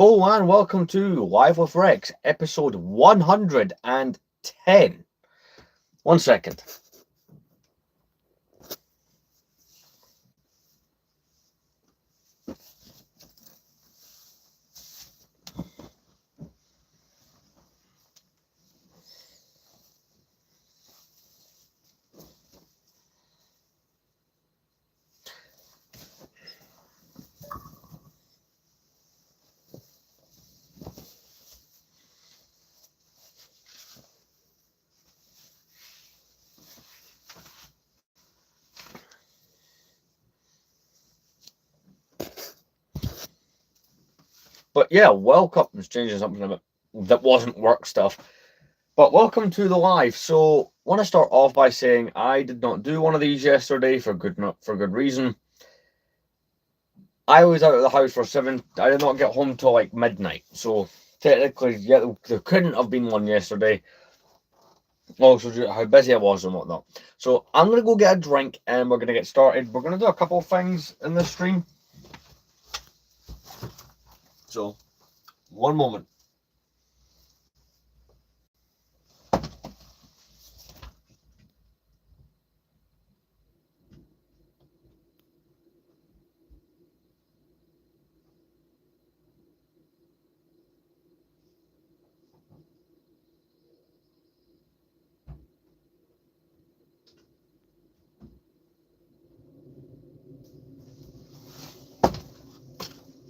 Hello and welcome to Live with Rex, episode 110. 1 second. But yeah, welcome. I was changing something about that wasn't work stuff. But welcome to the live. So, I want to start off by saying I did not do one of these yesterday for good reason. I was out of the house for 7. I did not get home till like midnight. So technically, yeah, there couldn't have been one yesterday. Also, due to how busy I was and whatnot. So I'm gonna go get a drink and we're gonna get started. We're gonna do a couple of things in this stream. So, one moment.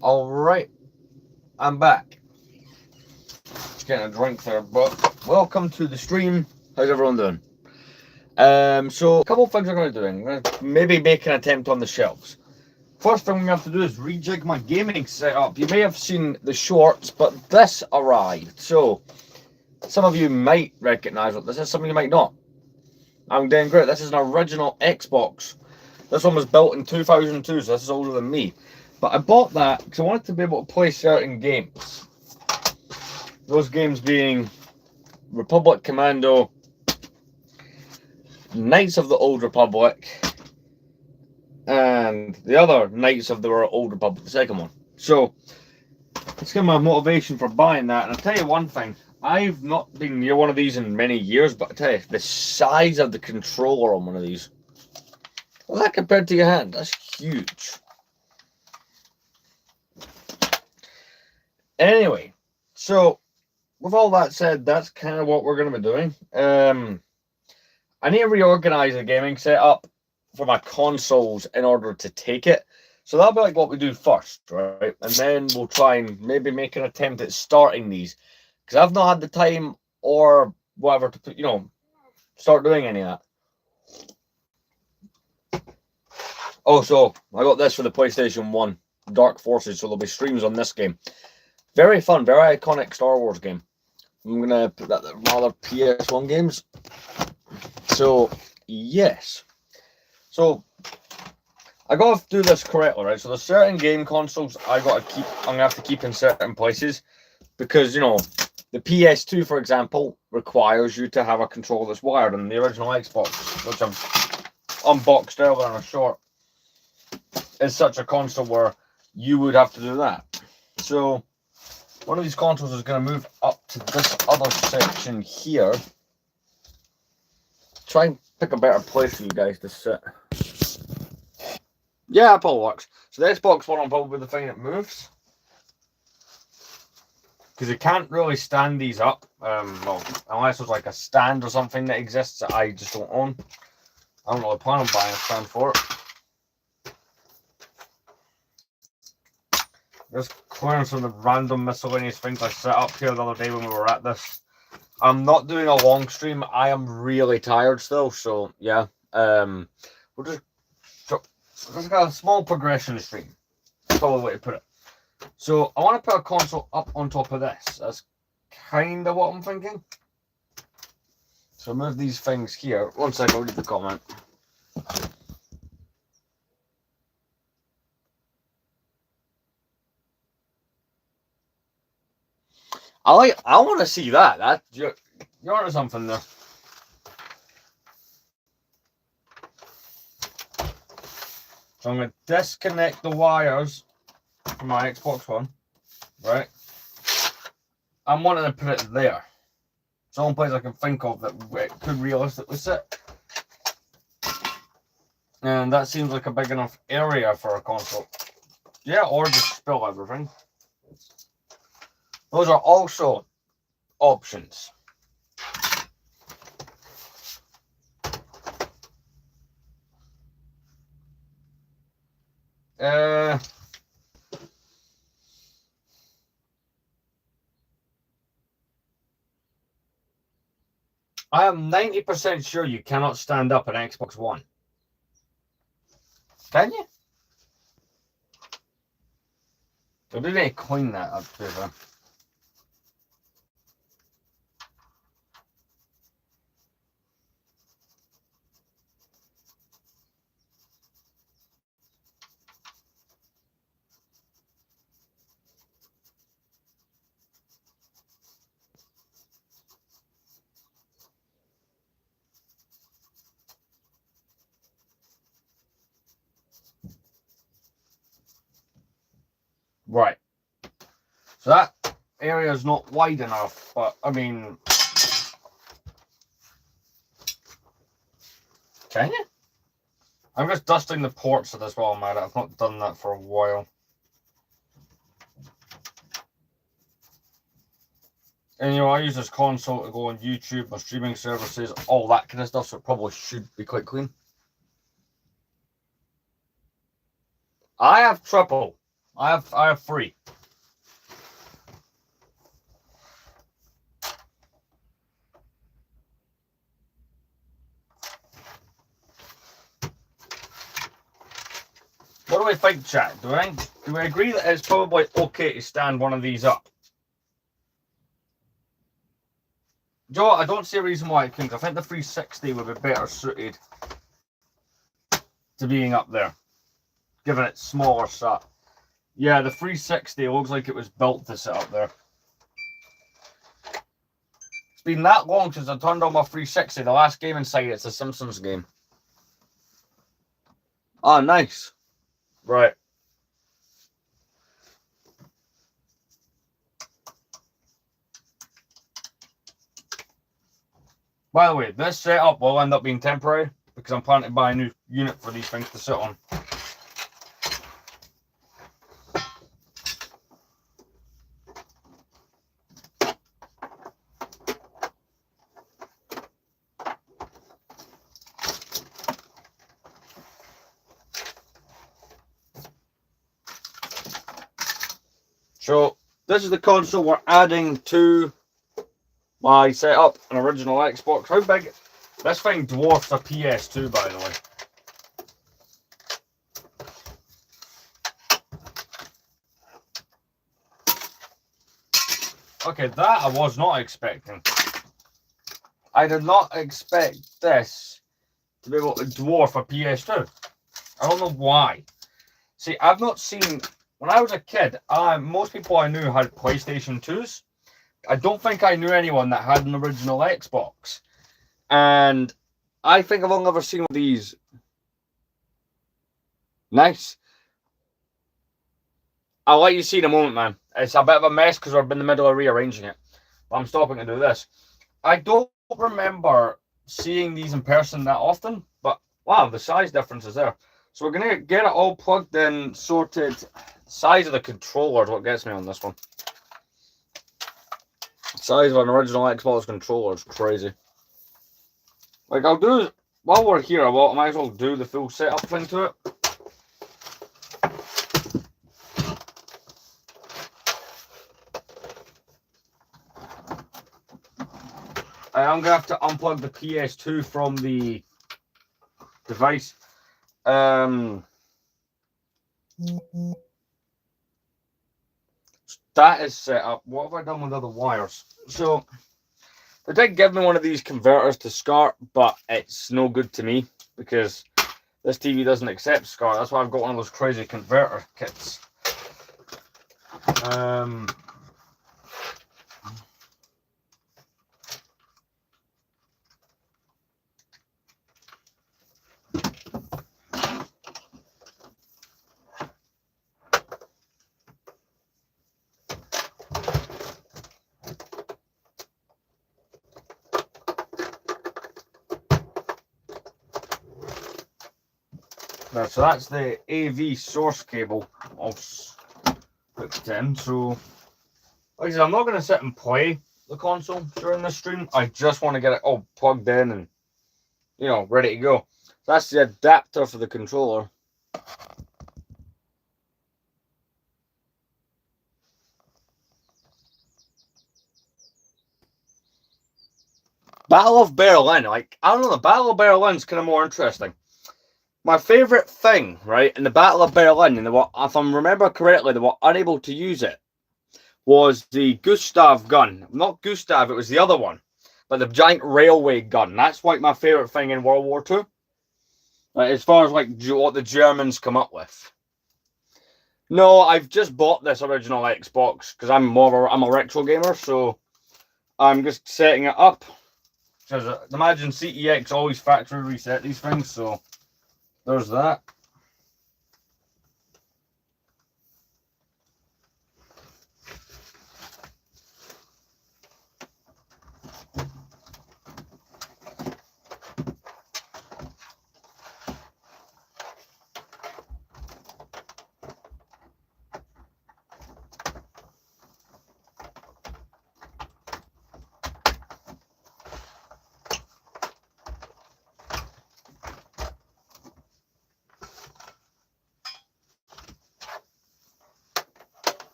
All right, I'm back. Just getting a drink there, but welcome to the stream. How's everyone doing? So a couple of things I'm going to do. I'm going to maybe make an attempt on the shelves. First thing we have to do is rejig my gaming setup. You may have seen the shorts, but this arrived. So some of you might recognize what this is, some of you might not. I'm doing great. This is an original Xbox. This one was built in 2002, so this is older than me. But I bought that because I wanted to be able to play certain games. Those games being Republic Commando, Knights of the Old Republic, and the other Knights of the Old Republic, the second one. So, it's kind of my motivation for buying that. And I'll tell you one thing, I've not been near one of these in many years, but I tell you, the size of the controller on one of these, well, that compared to your hand, that's huge. Anyway, so with all that said, that's kind of what we're going to be doing. I need to reorganize the gaming setup for my consoles in order to take it. So that'll be like what we do first, right? And then we'll try and maybe make an attempt at starting these. Because I've not had the time or whatever to put, start doing any of that. Also, I got this for the PlayStation 1, Dark Forces, so there'll be streams on this game. Very fun, very iconic Star Wars game. I'm going to put that in other PS1 games. So, yes. So, I got to do this correctly, right? So, there's certain game consoles I'm going to have to keep in certain places. Because, the PS2, for example, requires you to have a controller that's wired. And the original Xbox, which I've unboxed earlier on a short, is such a console where you would have to do that. So, one of these consoles is going to move up to this other section here. Try and pick a better place for you guys to sit. Yeah, it probably works. So the Xbox One will probably be the thing that moves. Because you can't really stand these up. Well, unless there's like a stand or something that exists that I just don't own. I don't really plan on buying a stand for it. Just clearing some of the random miscellaneous things I set up here the other day when we were at this. I'm not doing a long stream. I am really tired still, so yeah. We'll just got a small progression stream. That's probably the way to put it. So I want to put a console up on top of this. That's kind of what I'm thinking. So move these things here. One second, I'll read the comment. I want to see that. You're onto something there. So I'm going to disconnect the wires from my Xbox One, right? I'm wanting to put it there. It's the only place I can think of that it could realistically sit. And that seems like a big enough area for a console. Yeah, or just spill everything. Those are also options. I am 90% sure you cannot stand up an Xbox One. Can you? I do need to clean that up too, though. Right. So that area is not wide enough, but I mean, can you? I'm just dusting the ports of this while I'm at it. I've not done that for a while. And I use this console to go on YouTube, my streaming services, all that kind of stuff, so it probably should be quite clean. I have triple. I have 3. What do we think, chat? Do we agree that it's probably okay to stand one of these up? Joe, I don't see a reason why it couldn't. I think the 360 would be better suited to being up there, given its smaller set. Yeah, the 360 looks like it was built to sit up there. It's been that long since I turned on my 360. The last game inside it's a Simpsons game. Oh, nice. Right. By the way, this setup will end up being temporary because I'm planning to buy a new unit for these things to sit on. So this is the console we're adding to my setup, an original Xbox. How big? This thing dwarfs a PS2, by the way. Okay, that I was not expecting. I did not expect this to be able to dwarf a PS2. I don't know why. See, I've not seen... When I was a kid, most people I knew had PlayStation 2s. I don't think I knew anyone that had an original Xbox. And I think I've only ever seen one of these. Nice. I'll let you see in a moment, man. It's a bit of a mess because we're in the middle of rearranging it. But I'm stopping to do this. I don't remember seeing these in person that often. But, wow, the size difference is there. So we're going to get it all plugged in, sorted. Size of the controller is what gets me on this one. Size of an original Xbox controller is crazy. Like, I'll do, while we're here, I might as well do the full setup thing to it. I'm going to have to unplug the PS2 from the device. That is set up. What have I done with other wires? So, they did give me one of these converters to SCART, but it's no good to me because this TV doesn't accept SCART. That's why I've got one of those crazy converter kits. Right, so that's the AV source cable I'll put it in. So, like I said, I'm not going to sit and play the console during this stream. I just want to get it all plugged in and, you know, ready to go. So that's the adapter for the controller. Battle of Berlin. Like, I don't know, the Battle of Berlin's kind of more interesting. My favourite thing, right, in the Battle of Berlin, and if I remember correctly, they were unable to use it, was the Gustav gun. Not Gustav, it was the other one. But the giant railway gun. That's like my favourite thing in World War II. Like, as far as like what the Germans come up with. No, I've just bought this original Xbox because I'm a retro gamer, so I'm just setting it up. Because imagine CEX always factory reset these things, so there's that.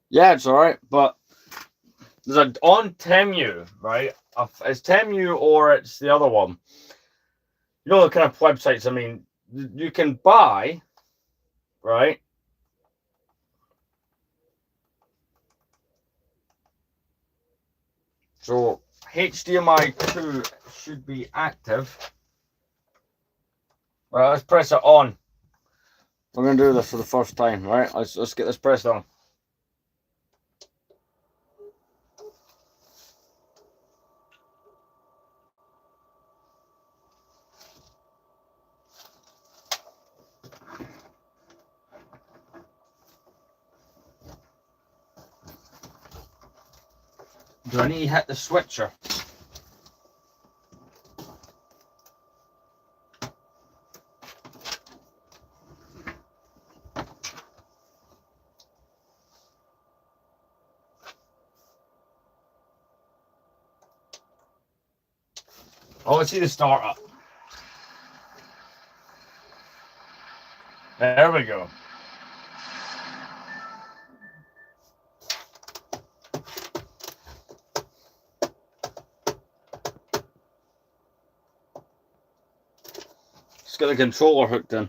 Yeah, it's alright, but there's on Temu, right? It's Temu or it's the other one. You know the kind of websites, I mean, you can buy, right? So HDMI 2 should be active. Right, let's press it on. We're going to do this for the first time, right? Let's get this pressed on. Do I need to hit the switcher? Oh, let's see the start up. There we go. Let's get the controller hooked in.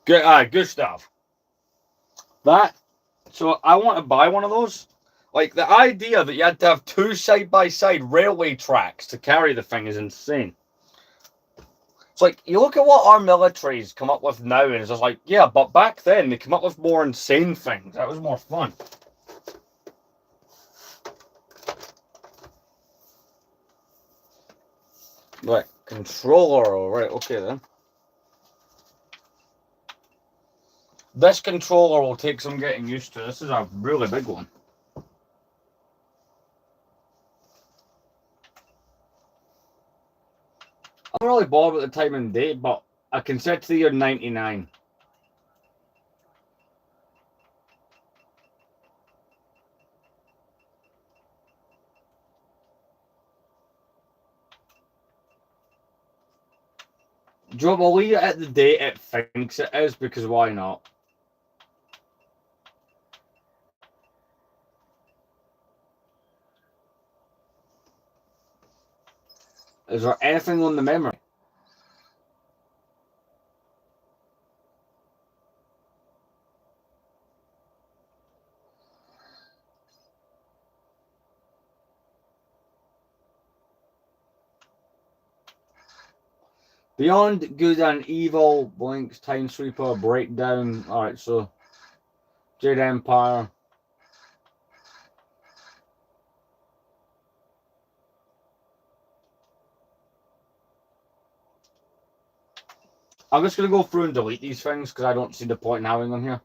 Gustav. So I want to buy one of those. Like, the idea that you had to have two side-by-side railway tracks to carry the thing is insane. It's like, you look at what our militaries come up with now, and it's just like, yeah, but back then, they come up with more insane things. That was more fun. Right, controller, alright, okay then. This controller will take some getting used to. This is a really big one. I'm not really bothered with the time and date, but I can set to the year 99. Joe, we'll leave it at the date it thinks it is, because why not? Is there anything on the memory? Beyond Good and Evil, Blinks, Time Sweeper, Breakdown. Alright, so Jade Empire. I'm just going to go through and delete these things because I don't see the point in having them here.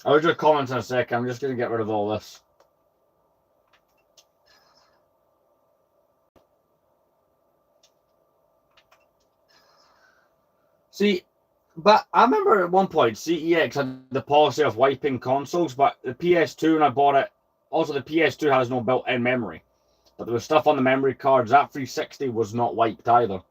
I'll just comment in a second. I'm just going to get rid of all this. See, but I remember at one point CEX had the policy of wiping consoles, but the PS2 when I bought it, also the PS2 has no built-in memory. But there was stuff on the memory cards. That 360 was not wiped either.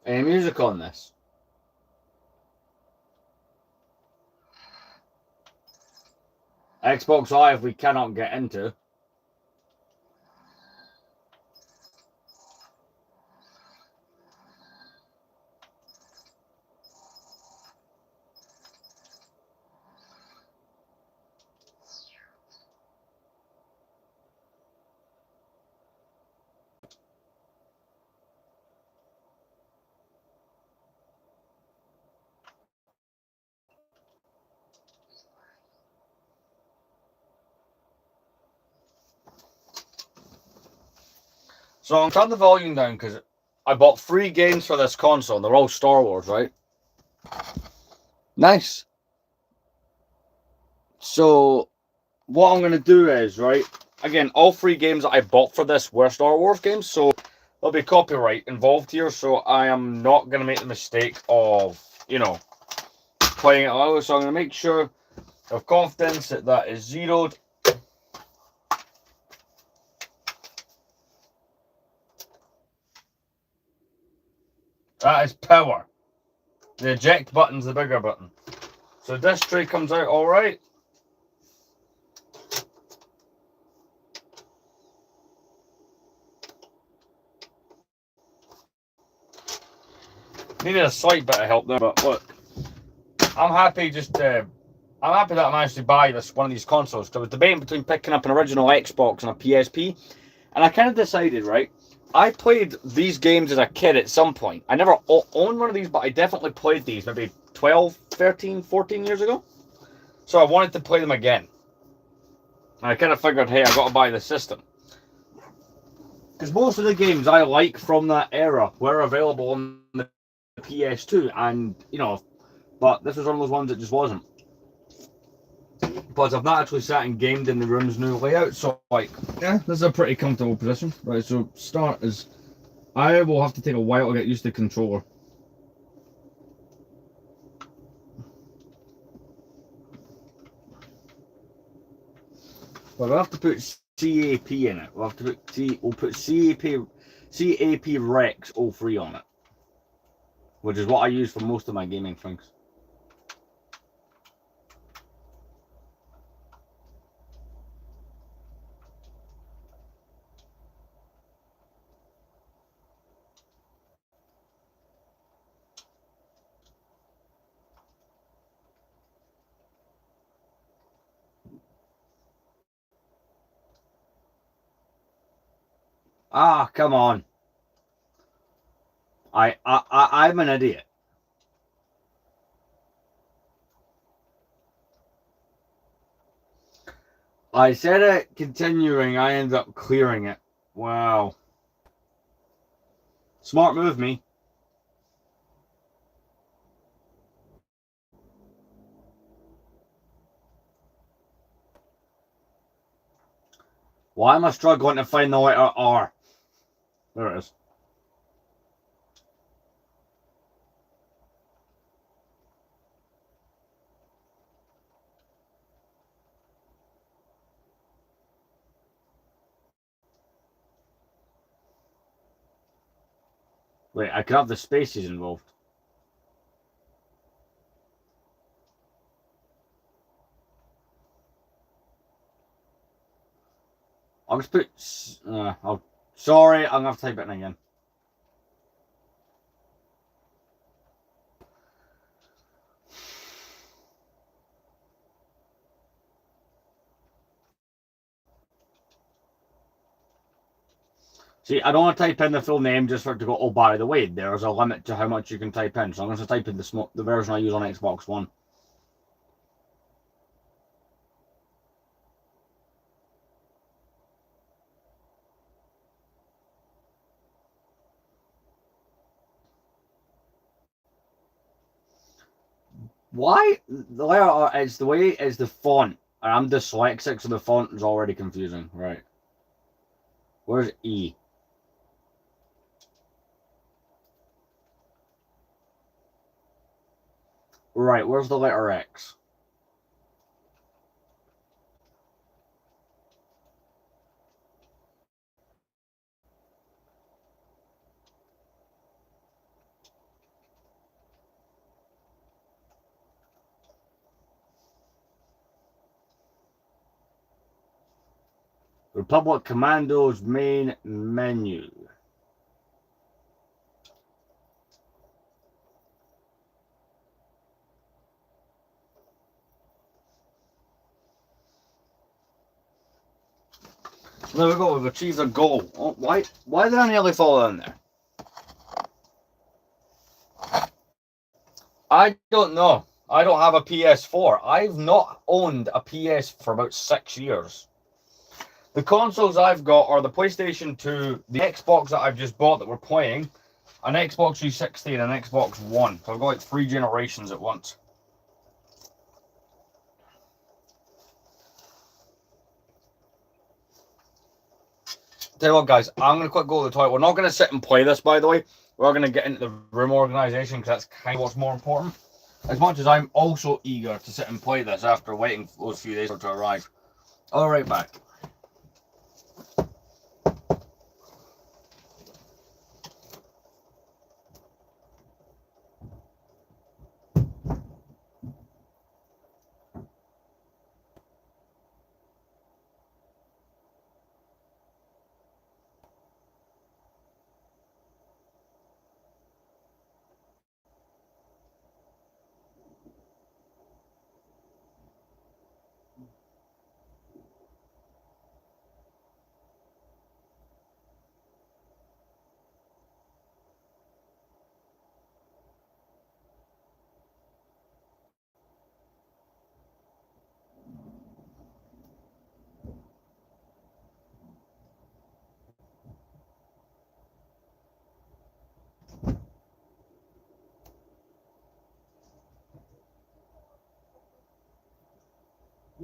Any music on this? Xbox Live we cannot get into. So I'm turning the volume down because I bought 3 games for this console and they're all Star Wars, right? Nice. So what I'm going to do is, right, again, all 3 games that I bought for this were Star Wars games, so there'll be copyright involved here, so I am not going to make the mistake of, you know, playing it out. So I'm going to make sure of confidence that that is zeroed. That is power. The eject button's the bigger button. So this tray comes out all right. Needed a slight bit of help there, but look, I'm happy I'm happy that I managed to buy one of these consoles because I was debating between picking up an original Xbox and a PSP, and I kind of decided, right, I played these games as a kid at some point. I never owned one of these, but I definitely played these maybe 12, 13, 14 years ago. So I wanted to play them again. And I kind of figured, hey, I got to buy the system. Because most of the games I like from that era were available on the PS2, and, you know, but this was one of those ones that just wasn't. But I've not actually sat and gamed in the room's new layout, so, like, yeah, this is a pretty comfortable position. Right, so start is, I will have to take a while to get used to the controller. But we'll have to put CAP in it. We'll have to put CAP Rex 03 on it, which is what I use for most of my gaming things. Ah, come on. I'm an idiot. I said it continuing, I ended up clearing it. Wow. Smart move, me. Why am I struggling to find the letter R? There it is. Wait, I could have the spaces involved. I'll just put. Sorry, I'm gonna have to type it in again. See, I don't want to type in the full name just for it to go, oh, by the way, there's a limit to how much you can type in. So I'm going to type in the version I use on Xbox One. Why? The letter it's the way it's the font. And I'm dyslexic, so the font is already confusing. Right. Where's E? Right, where's the letter X? Republic Commandos main menu. There we go, we've achieved a goal. Oh, why did I nearly fall down there? I don't know. I don't have a PS4. I've not owned a PS for about 6 years. The consoles I've got are the PlayStation 2, the Xbox that I've just bought that we're playing, an Xbox 360 and an Xbox One. So I've got like 3 generations at once. Tell you what, guys, I'm going to quick go to the toilet. We're not going to sit and play this, by the way. We're going to get into the room organization because that's kind of what's more important. As much as I'm also eager to sit and play this after waiting for those few days to arrive. All right, back.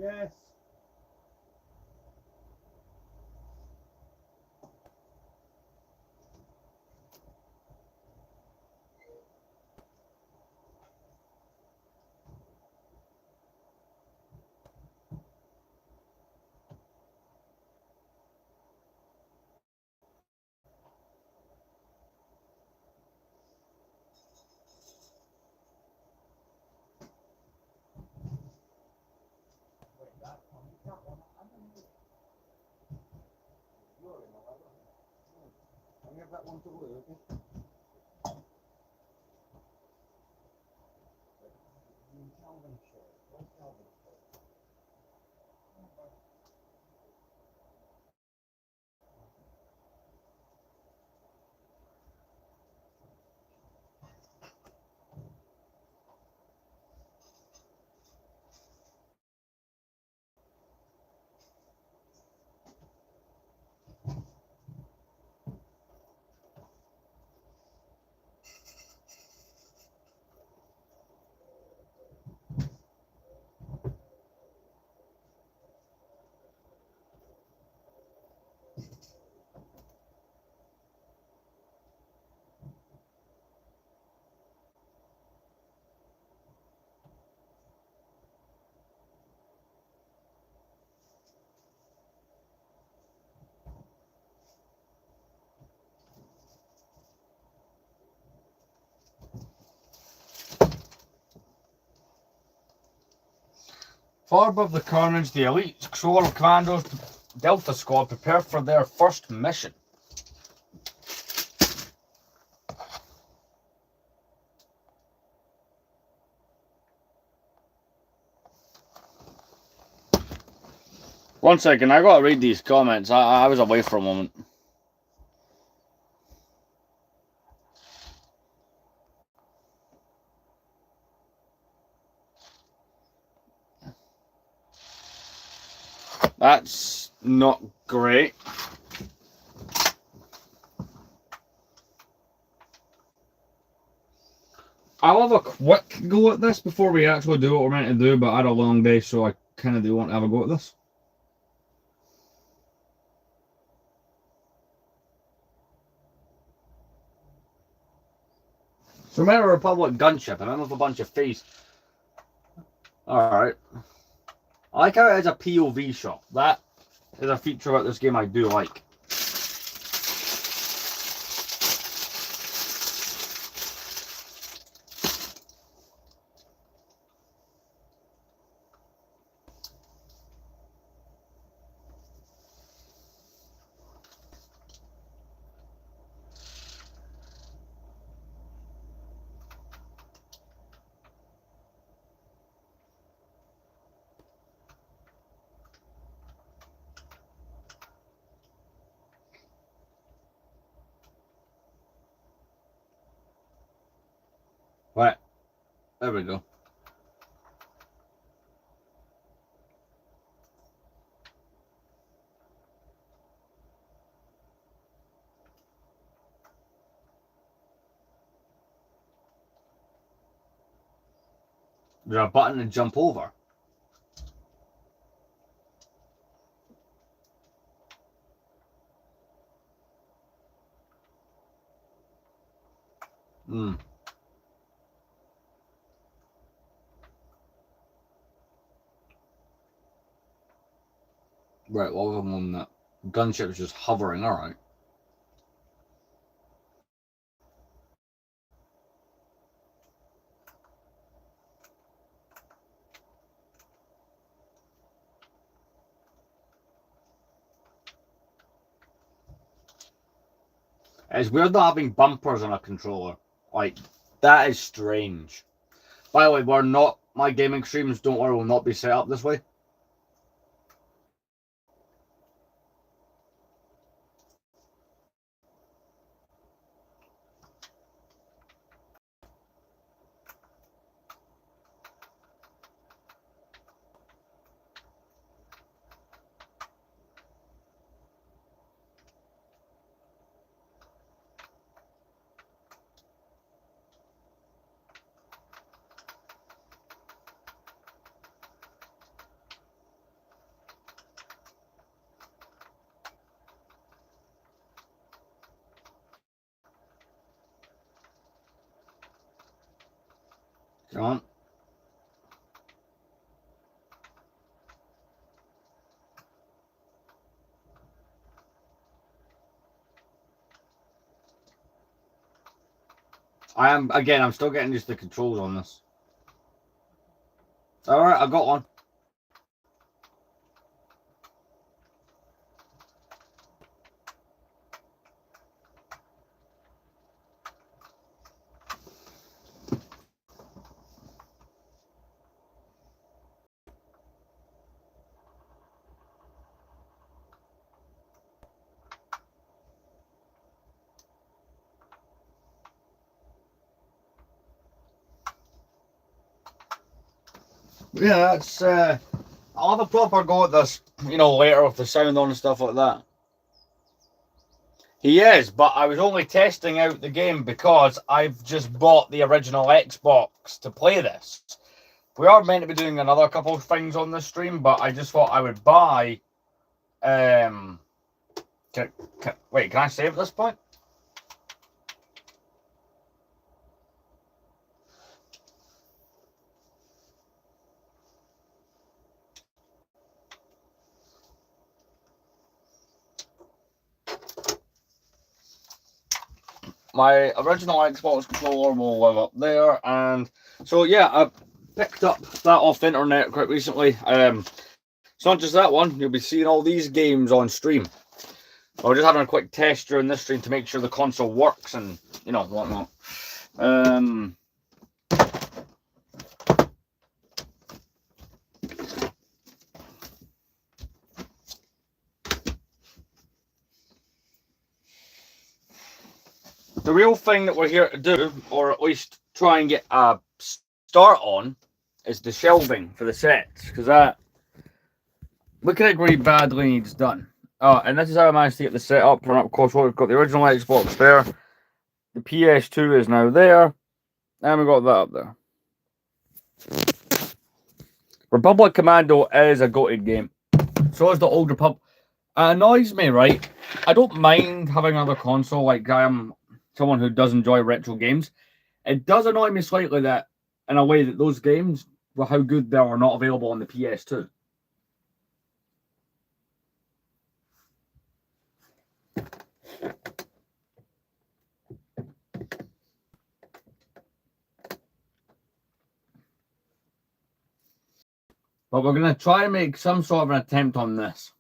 Yes. That one to work. Far above the carnage, the elite squad of commandos, Delta Squad, prepare for their first mission. One second, I gotta read these comments. I was away for a moment. That's not great. I'll have a quick go at this before we actually do what we're meant to do, but I had a long day, so I kind of do want to have a go at this. So, remember Republic gunship, and I'm with a bunch of face. Alright. I like how it is a POV shot. That is a feature about this game I do like. Right. There we go. There's a button to jump over. Hmm. Right, what was the one that gunship was just hovering, alright. It's weird not having bumpers on a controller. Like, that is strange. By the way, we're not, my gaming streams, don't worry, will not be set up this way. Come on. I'm still getting used to the controls on this. Alright, I got one. Yeah, that's I'll have a proper go at this, later with the sound on and stuff like that. He is, but I was only testing out the game because I've just bought the original Xbox to play this. We are meant to be doing another couple of things on this stream, but I just thought I would buy. Wait, can I save at this point? My original Xbox controller will live up there, and so yeah, picked up that off the internet quite recently. It's not just that one. You'll be seeing all these games on stream. We're just having a quick test during this stream to make sure the console works and, you know, whatnot. The real thing that we're here to do, or at least try and get a start on, is the shelving for the sets, because that, looking at it really badly needs done. And this is how I managed to get the set up. And of course, we've got the original Xbox there. The PS2 is now there. And we've got that up there. Republic Commando is a goated game. So is the Old Republic. It annoys me, right? I don't mind having another console. Like, I am someone who does enjoy retro games. It does annoy me slightly that, in a way, that those games, well, how good they are not available on the PS2. But we're going to try and make some sort of an attempt on this.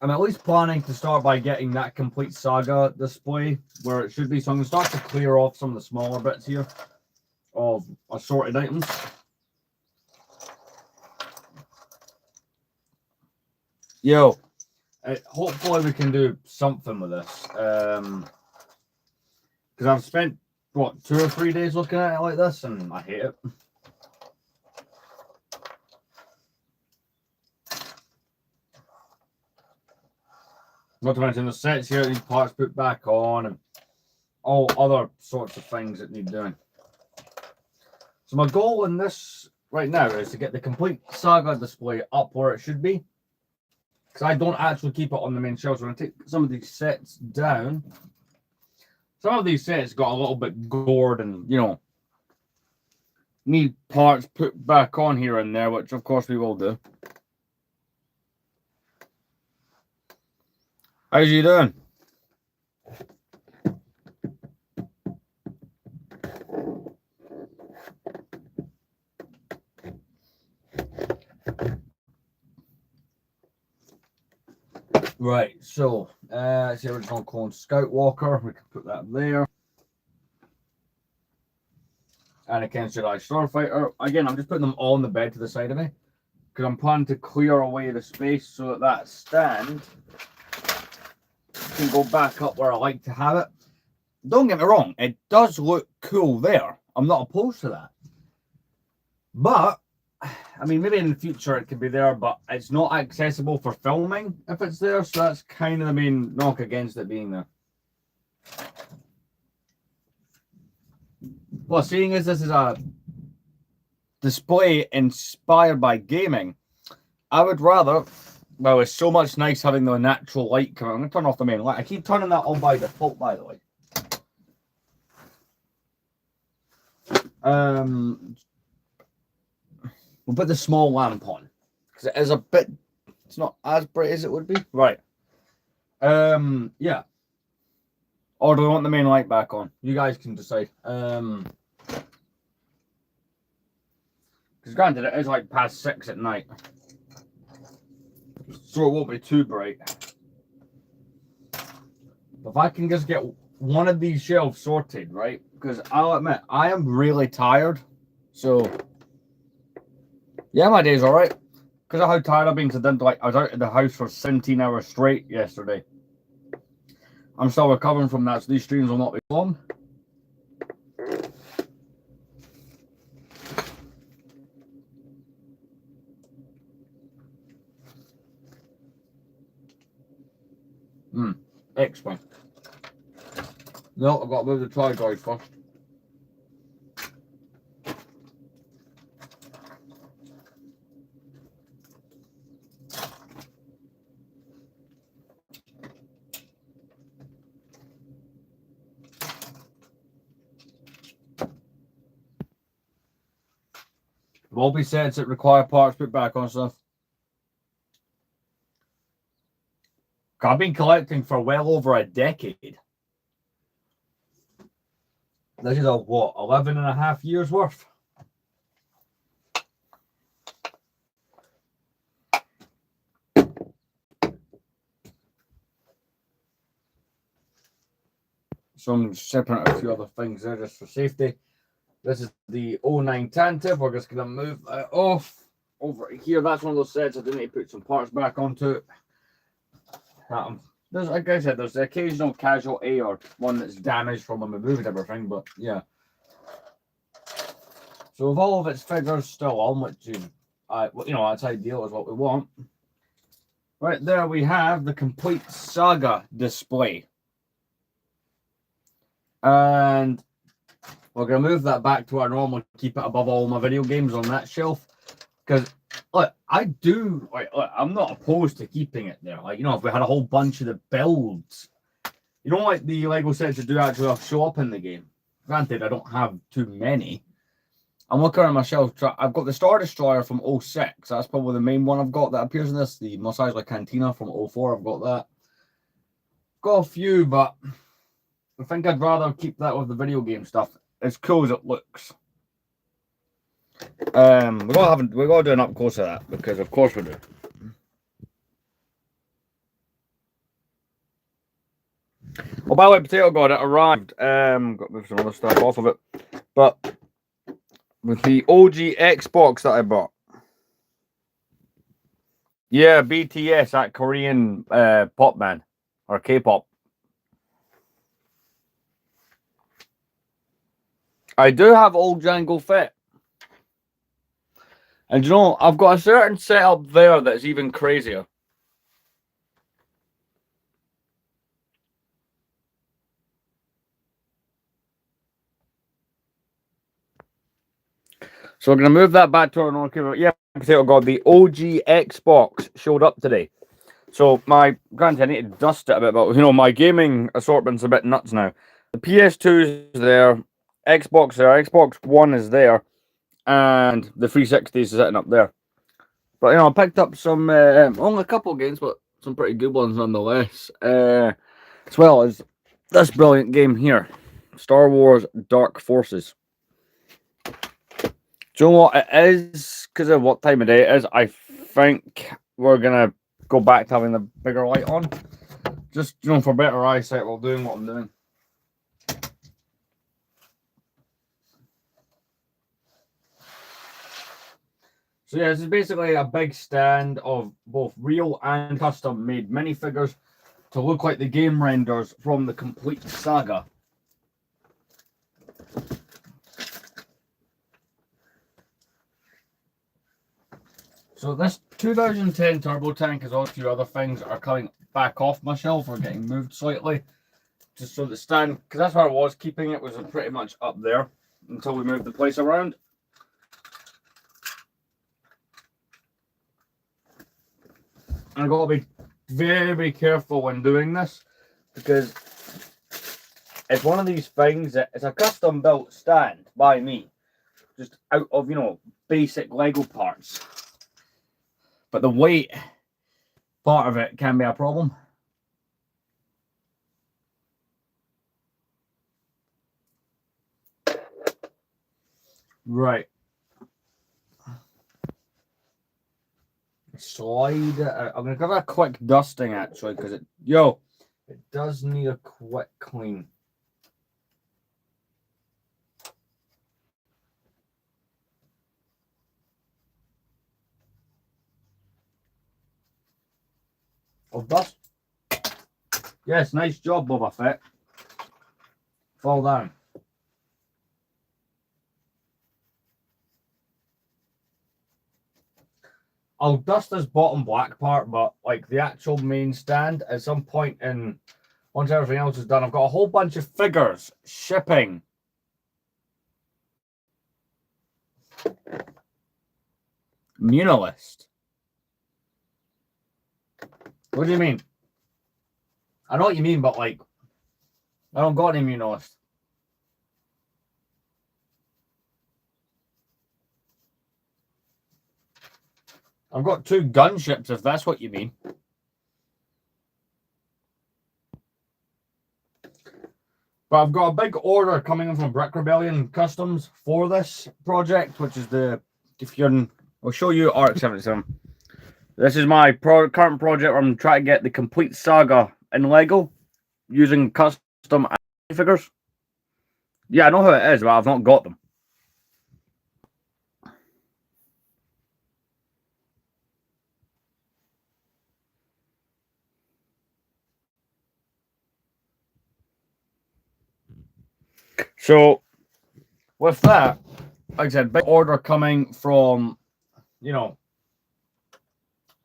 I'm at least planning to start by getting that complete saga display where it should be. So I'm going to start to clear off some of the smaller bits here of assorted items. Yo, hopefully we can do something with this. Because I've spent, what, 2 or 3 days looking at it like this, and I hate it. Not to mention the sets here, these parts put back on, and all other sorts of things that need doing. So my goal in this right now is to get the complete saga display up where it should be. Because I don't actually keep it on the main shelf. So I'm going to take some of these sets down. Some of these sets got a little bit gored and, you know, need parts put back on here and there, which of course we will do. How's you doing? Right, so it's the original Clone Scout Walker. We can put that there. Anakin Jedi Starfighter. Again, I'm just putting them all on the bed to the side of me because I'm planning to clear away the space so that that stand can go back up where I like to have it. Don't get me wrong, it does look cool there. I'm not opposed to that. But, I mean, maybe in the future it could be there, but it's not accessible for filming if it's there. So that's kind of the main knock against it being there. Well, seeing as this is a display inspired by gaming, I would rather... Well, it's so much nice having the natural light coming. I'm going to turn off the main light. I keep turning that on by default, by the way. We'll put the small lamp on. Because it is a bit... It's not as bright as it would be. Right. Yeah. Or do we want the main light back on? You guys can decide. Because granted, it is like past 6 at night. So it won't be too bright. If I can just get one of these shelves sorted, right? Because I'll admit, I am really tired. So, yeah, my day's all right. Because of how tired I've been, because I was out of the house for 17 hours straight yesterday. I'm still recovering from that, so these streams will not be long. X-Wing. No, I've got to move the tri-droid first. Will be sets that require parts put back on stuff. I've been collecting for well over a decade. This is a what, 11.5 years worth? So I'm separating out a few other things there just for safety. This is the 09 Tantive. We're just going to move that off over here. That's one of those sets I do need to put some parts back onto it. There's, like I said, there's the occasional casualty or one that's damaged from when we moved everything, but yeah. So with all of its figures still on, which is, you know, that's ideal, is what we want. Right there we have the complete Saga display. And we're going to move that back to our normal, keep it above all my video games on that shelf. Because, look, I'm not opposed to keeping it there. Like, you know, if we had a whole bunch of the builds, you know, like the Lego sets that do actually show up in the game. Granted, I don't have too many. I'm looking around my shelf. I've got the Star Destroyer from 06. That's probably the main one I've got that appears in this. The Mos Eisley Cantina from 04. I've got that. Got a few, but I think I'd rather keep that with the video game stuff. As cool as it looks. We gotta do an up close of that because of course we do. Well, by the way, Potato God, it arrived. Got to move some other stuff off of it, but with the OG Xbox that I bought. Yeah, BTS, that Korean pop band or K-pop. I do have old Jango Fett. And you know, I've got a certain setup there that's even crazier. So we're going to move that back to our normal camera. Yeah, Potato God, the OG Xbox showed up today. So granted, I need to dust it a bit, but you know, my gaming assortment's a bit nuts now. The PS2 is there, Xbox there, Xbox One is there, and the 360 is sitting up there. But you know, I picked up some only a couple of games, but some pretty good ones nonetheless. As well as this brilliant game here, Star Wars Dark Forces. Do you know what it is? Because of what time of day it is, I think we're gonna go back to having the bigger light on. Just, you know, for better eyesight while doing what I'm doing. So yeah, this is basically a big stand of both real and custom made minifigures to look like the game renders from the complete saga. So this 2010 Turbo Tank, as all a few other things, are coming back off my shelf or getting moved slightly. Just so the stand, because that's where I was keeping it, was pretty much up there until we moved the place around. And I've got to be very, very careful when doing this because it's one of these things that it's a custom built stand by me, just out of, you know, basic Lego parts. But the weight part of it can be a problem. Right. Slide. I'm going to give it a quick dusting actually because it does need a quick clean. Oh, dust. Yes, nice job, Boba Fett. Fall down. I'll dust this bottom black part, but like the actual main stand, at some point in, once everything else is done, I've got a whole bunch of figures shipping. Munilist. What do you mean? I know what you mean, but like, I don't got any Munilist. I've got 2 gunships, if that's what you mean. But I've got a big order coming in from Brick Rebellion Customs for this project, which is I'll show you RX-77. This is my current project where I'm trying to get the complete saga in Lego using custom figures. Yeah, I know how it is, but I've not got them. So, with that, like I said, big order coming from,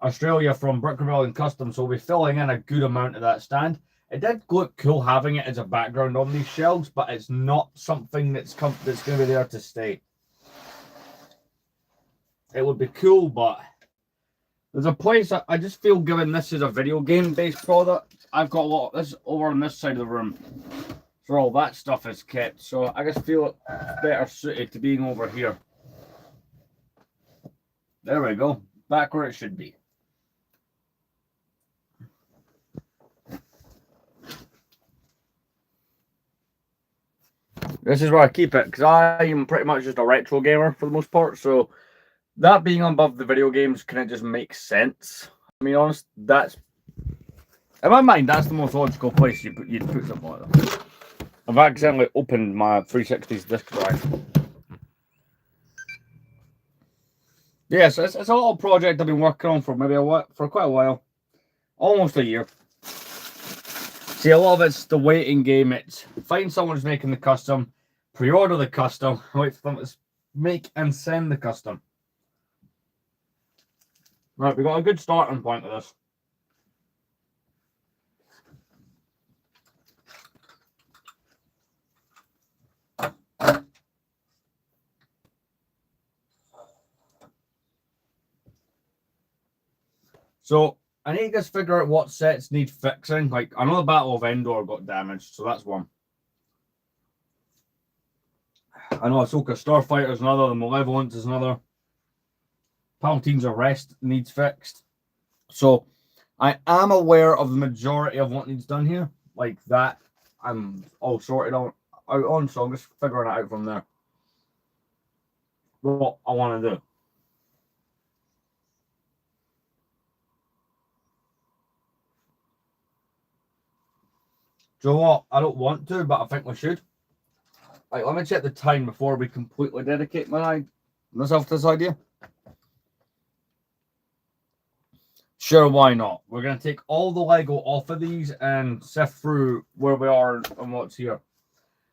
Australia from Brick Rebellion Customs, so we'll be filling in a good amount of that stand. It did look cool having it as a background on these shelves, but it's not something that's going to be there to stay. It would be cool, but there's a place I just feel, given this is a video game based product, I've got a lot of this over on this side of the room, where all that stuff is kept. So I just feel it's better suited to being over here. There we go, back where it should be. This is where I keep it, because I am pretty much just a retro gamer for the most part, so that being above the video games kind of just makes sense. I mean, honest, that's, in my mind, that's the most logical place you'd put something like that. I've accidentally opened my 360's disk drive. Yeah, so it's a little project I've been working on for quite a while, almost a year. See, a lot of it's the waiting game. It's find someone who's making the custom, pre-order the custom, wait for them to make and send the custom. Right, we got a good starting point with this. So I need to just figure out what sets need fixing. Like, I know the Battle of Endor got damaged, so that's one. I know Ahsoka Starfighter is another, the Malevolence is another. Palpatine's Arrest needs fixed. So I am aware of the majority of what needs done here. Like that, I'm all sorted out on, so I'm just figuring it out from there. What I want to do. Do you know what? I don't want to, but I think we should. Right, let me check the time before we completely dedicate myself to this idea. Sure, why not? We're going to take all the Lego off of these and sift through where we are and what's here.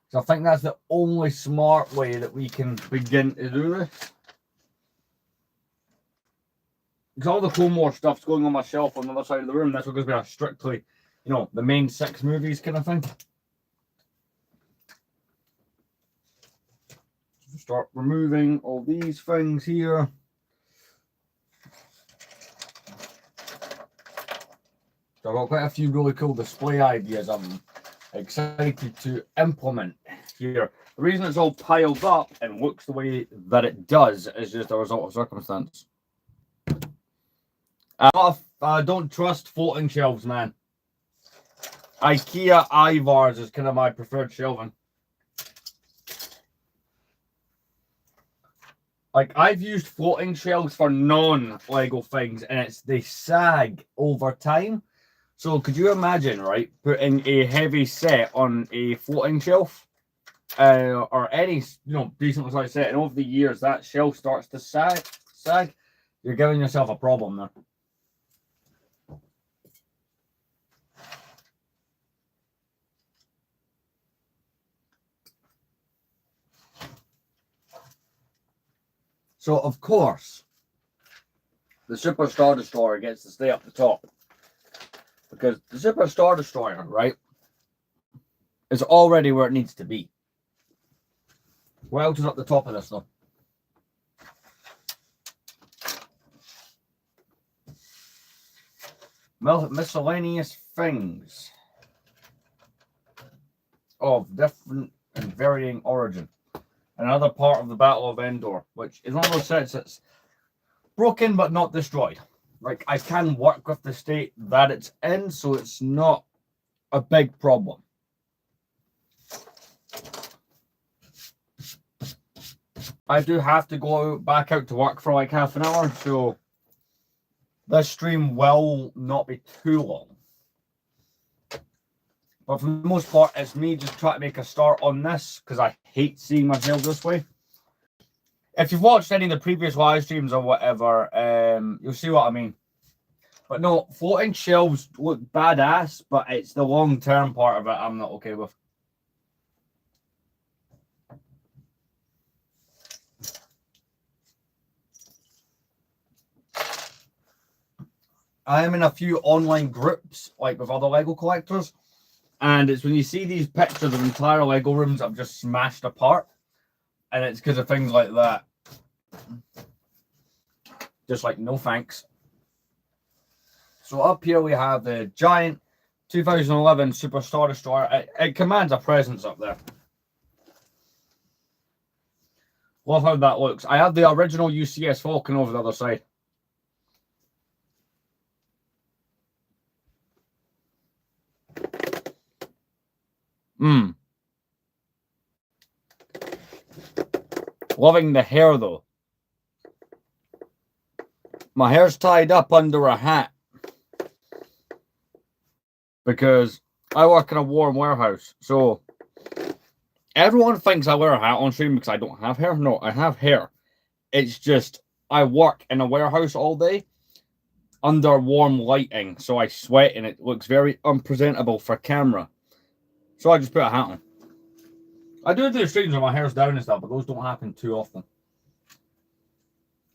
So I think that's the only smart way that we can begin to do this. Because all the Clone Wars stuff's going on my shelf on the other side of the room. That's because we are strictly, the main 6 movies kind of thing. Start removing all these things here. So I've got quite a few really cool display ideas I'm excited to implement here. The reason it's all piled up and looks the way that it does is just a result of circumstance. I don't trust floating shelves, man. IKEA Ivars is kind of my preferred shelving. Like, I've used floating shelves for non-Lego things, and they sag over time. So could you imagine, right, putting a heavy set on a floating shelf, or any, decent sized set, and over the years that shelf starts to sag, you're giving yourself a problem there. So, of course, the Super Star Destroyer gets to stay up the top. Because the Super Star Destroyer, right, is already where it needs to be. What else is up the top of this, though? Miscellaneous things of different and varying origin. Another part of the Battle of Endor, which is one of those sets that's broken but not destroyed. Like, I can work with the state that it's in, so it's not a big problem. I do have to go back out to work for like half an hour, so this stream will not be too long. But for the most part, it's me just trying to make a start on this because I hate seeing myself this way. If you've watched any of the previous live streams or whatever, you'll see what I mean. But no, floating shelves look badass, but it's the long-term part of it I'm not okay with. I am in a few online groups, like with other Lego collectors, and it's when you see these pictures of entire Lego rooms I've just smashed apart, and it's because of things like that. Just like, no thanks. So up here we have the giant 2011 Super Star Destroyer. It commands a presence up there. Love how that looks. I have the original UCS Falcon over the other side. Loving the hair though. My hair's tied up under a hat because I work in a warm warehouse. So everyone thinks I wear a hat on stream because I don't have hair. No, I have hair. It's just I work in a warehouse all day under warm lighting, so I sweat and it looks very unpresentable for camera. So I just put a hat on. I do streams when my hair's down and stuff, but those don't happen too often.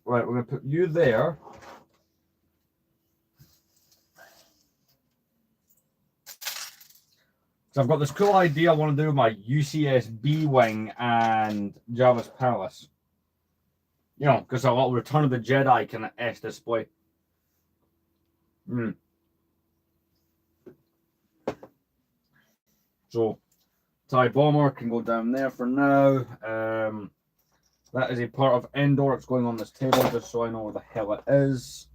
Right, we're going to put you there. So I've got this cool idea I want to do with my UCS B-Wing and Jabba's Palace. You know, because a little Return of the Jedi kind of S display. So, TIE Bomber can go down there for now. That is a part of Endor. It's going on this table just so I know where the hell it is.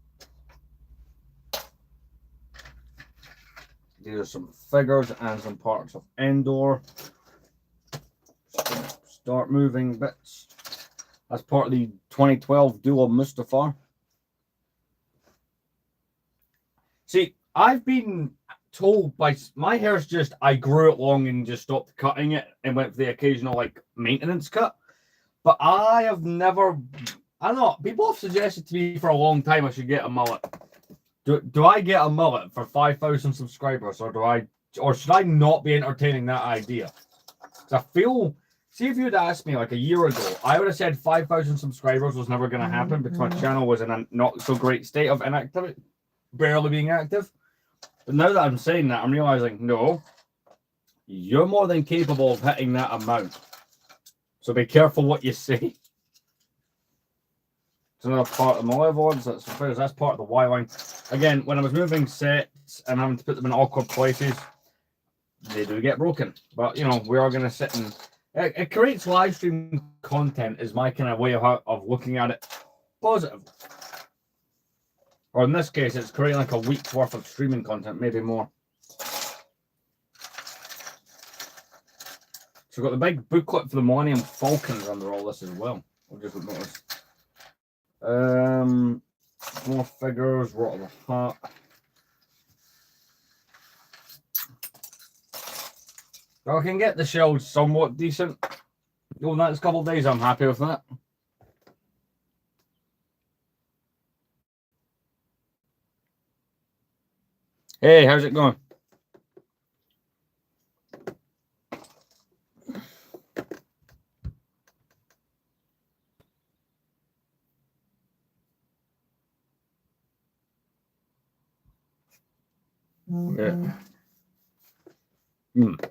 These are some figures and some parts of Endor. Start moving bits. That's part of the 2012 Duel Mustafar. See, I've been told by my hair's just I grew it long and just stopped cutting it and went for the occasional like maintenance cut. But I have never, I don't know, people have suggested to me for a long time I should get a mullet. Do I get a mullet for 5,000 subscribers, or should I not be entertaining that idea? Because I feel, see, if you'd asked me like a year ago, I would have said 5,000 subscribers was never going to happen because my channel was in a not so great state of inactivity, barely being active. But now that I'm saying that, I'm realizing, no, you're more than capable of hitting that amount. So be careful what you say. It's another part of my Levods. That's part of the Y-Line. Again, when I was moving sets and having to put them in awkward places, they do get broken. But, you know, we are going to sit and... It creates live stream content is my kind of way of looking at it positive. Or in this case, it's creating like a week's worth of streaming content, maybe more. So we've got the big booklet for the Millennium Falcons under all this as well. I'll just notice. More figures, Rot of the Heart. So I can get the shells somewhat decent. Over the next couple of days, I'm happy with that. Hey, how's it going? Yeah.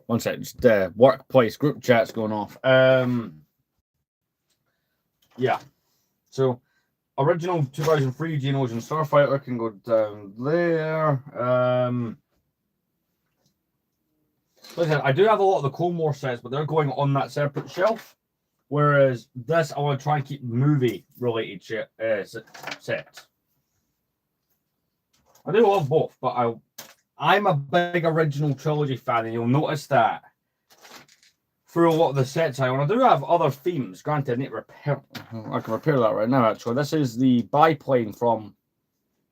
One second, just workplace group chats going off. Yeah. So original 2003 Geonosian Starfighter can go down there. Listen, I do have a lot of the Clone Wars sets, but they're going on that separate shelf. Whereas this, I want to try and keep movie related sets. I do love both, but I'm a big original trilogy fan, and you'll notice that through a lot of the sets I own. I do have other themes. Granted, I need to repair. I can repair that right now, actually. This is the biplane from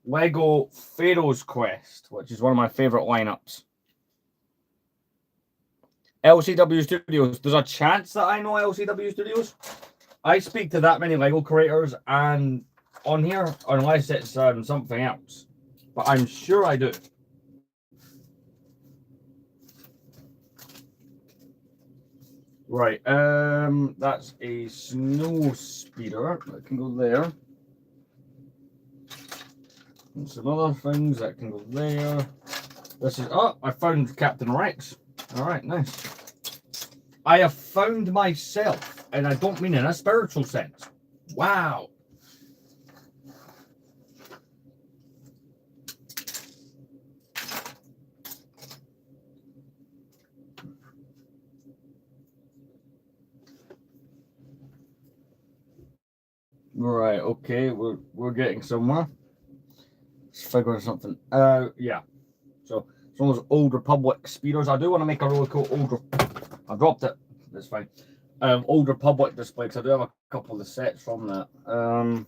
Lego Pharaoh's Quest, which is one of my favorite lineups. LCW Studios. There's a chance that I know LCW Studios. I speak to that many Lego creators and on here, unless it's something else. But I'm sure I do. Right, that's a snow speeder that can go there. And some other things that can go there. This is, oh, I found Captain Rex. All right, nice. I have found myself, and I don't mean in a spiritual sense. Wow. Right, okay, we're getting somewhere. Let's figure out something. Yeah. So some of those Old Republic speeders. I do want to make a really cool I dropped it. That's fine. Old Republic display because I do have a couple of the sets from that. Do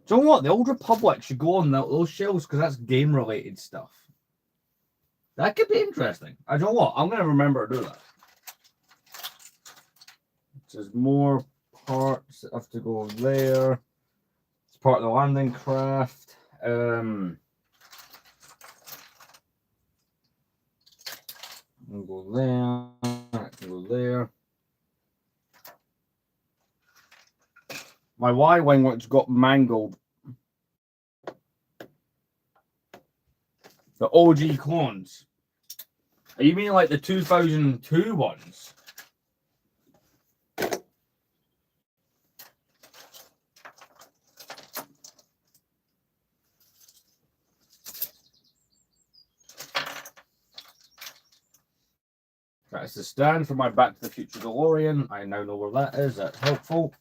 you know what? The Old Republic should go on those shelves because that's game related stuff. That could be interesting. I don't know what. I'm gonna remember to do that. There's more parts that have to go there. It's part of the landing craft. We'll go there. That can go there. My Y-wing which got mangled. The OG clones. Are you mean like the 2002 ones? That's the stand for my Back to the Future DeLorean. I now know where that is. That's helpful.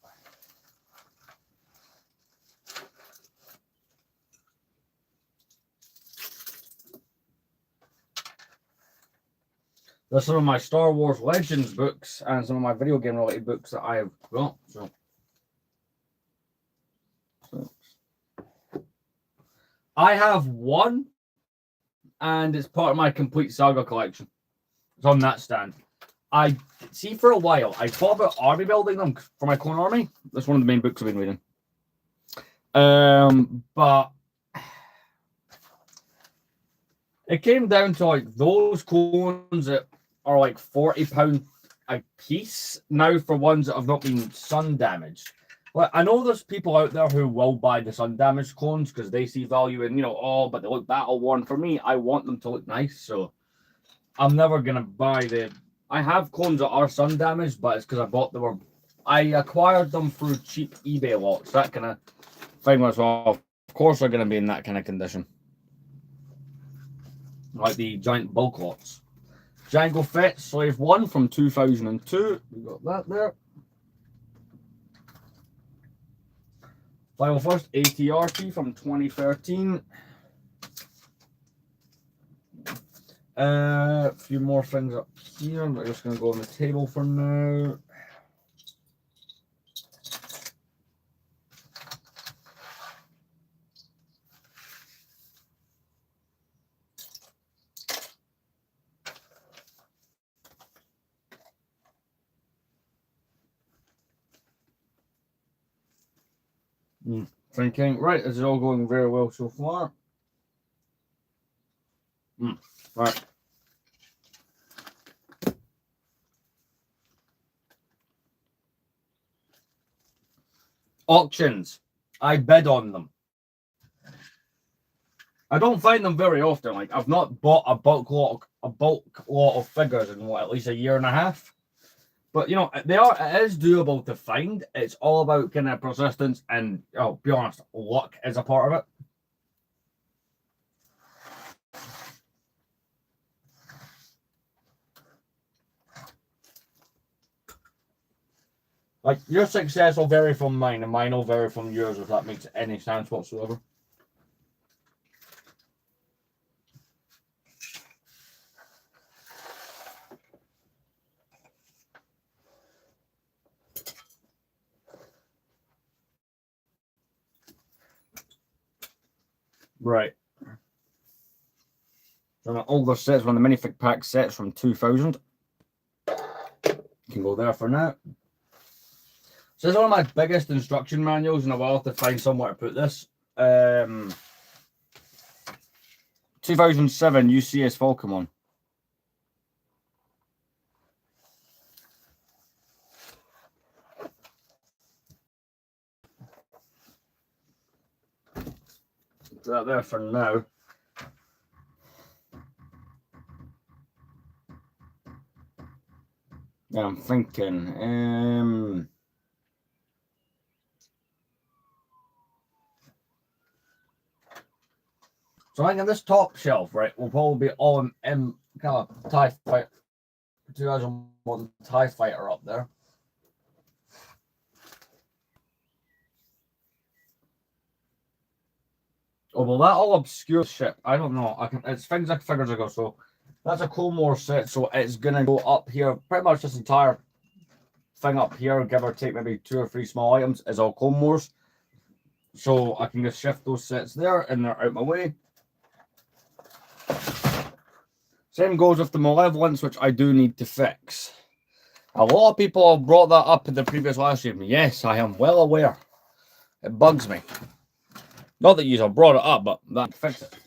There's some of my Star Wars Legends books and some of my video game related books that I have got. So I have one, and it's part of my complete saga collection. It's on that stand. I see for a while I thought about army building them for my clone army. That's one of the main books I've been reading. But it came down to like those clones that are like £40 a piece now for ones that have not been sun damaged. Well, I know there's people out there who will buy the sun damaged clones because they see value in, oh, but they look battle worn. For me, I want them to look nice, so I'm never gonna buy the. I have clones that are sun damaged, but it's because I acquired them through cheap eBay lots, that kind of thing as well. Of course, they're gonna be in that kind of condition, like the giant bulk lots. Jango Fett Slave 1 from 2002. We got that there. Final First ATRT from 2013. A few more things up here. I'm just going to go on the table for now. Thinking, right, this is all going very well so far. Right. Auctions. I bid on them. I don't find them very often. Like, I've not bought a bulk lot of figures in at least a year and a half. But it is doable to find. It's all about kind of persistence and, be honest, luck is a part of it. Like, your success will vary from mine, and mine will vary from yours, if that makes any sense whatsoever. Right. So my older sets, one of the minifig pack sets from 2000. Can go there for now. So this is one of my biggest instruction manuals in a while to find somewhere to put this. 2007 UCS Falcon. Put that there for now. Yeah, I'm thinking. So I think on this top shelf, right, will probably be on kind of TIE Fighter 2001 TIE Fighter up there. Oh, well, that all obscure ship. I don't know. It's things like figures ago. So that's a Clone Wars set. So it's gonna go up here. Pretty much this entire thing up here, give or take maybe 2 or 3 small items, is all Clone Wars. So I can just shift those sets there, and they're out my way. Same goes with the Malevolence, which I do need to fix. A lot of people have brought that up in the previous live stream. Yes, I am well aware. It bugs me. Not that you have brought it up, but that fix it.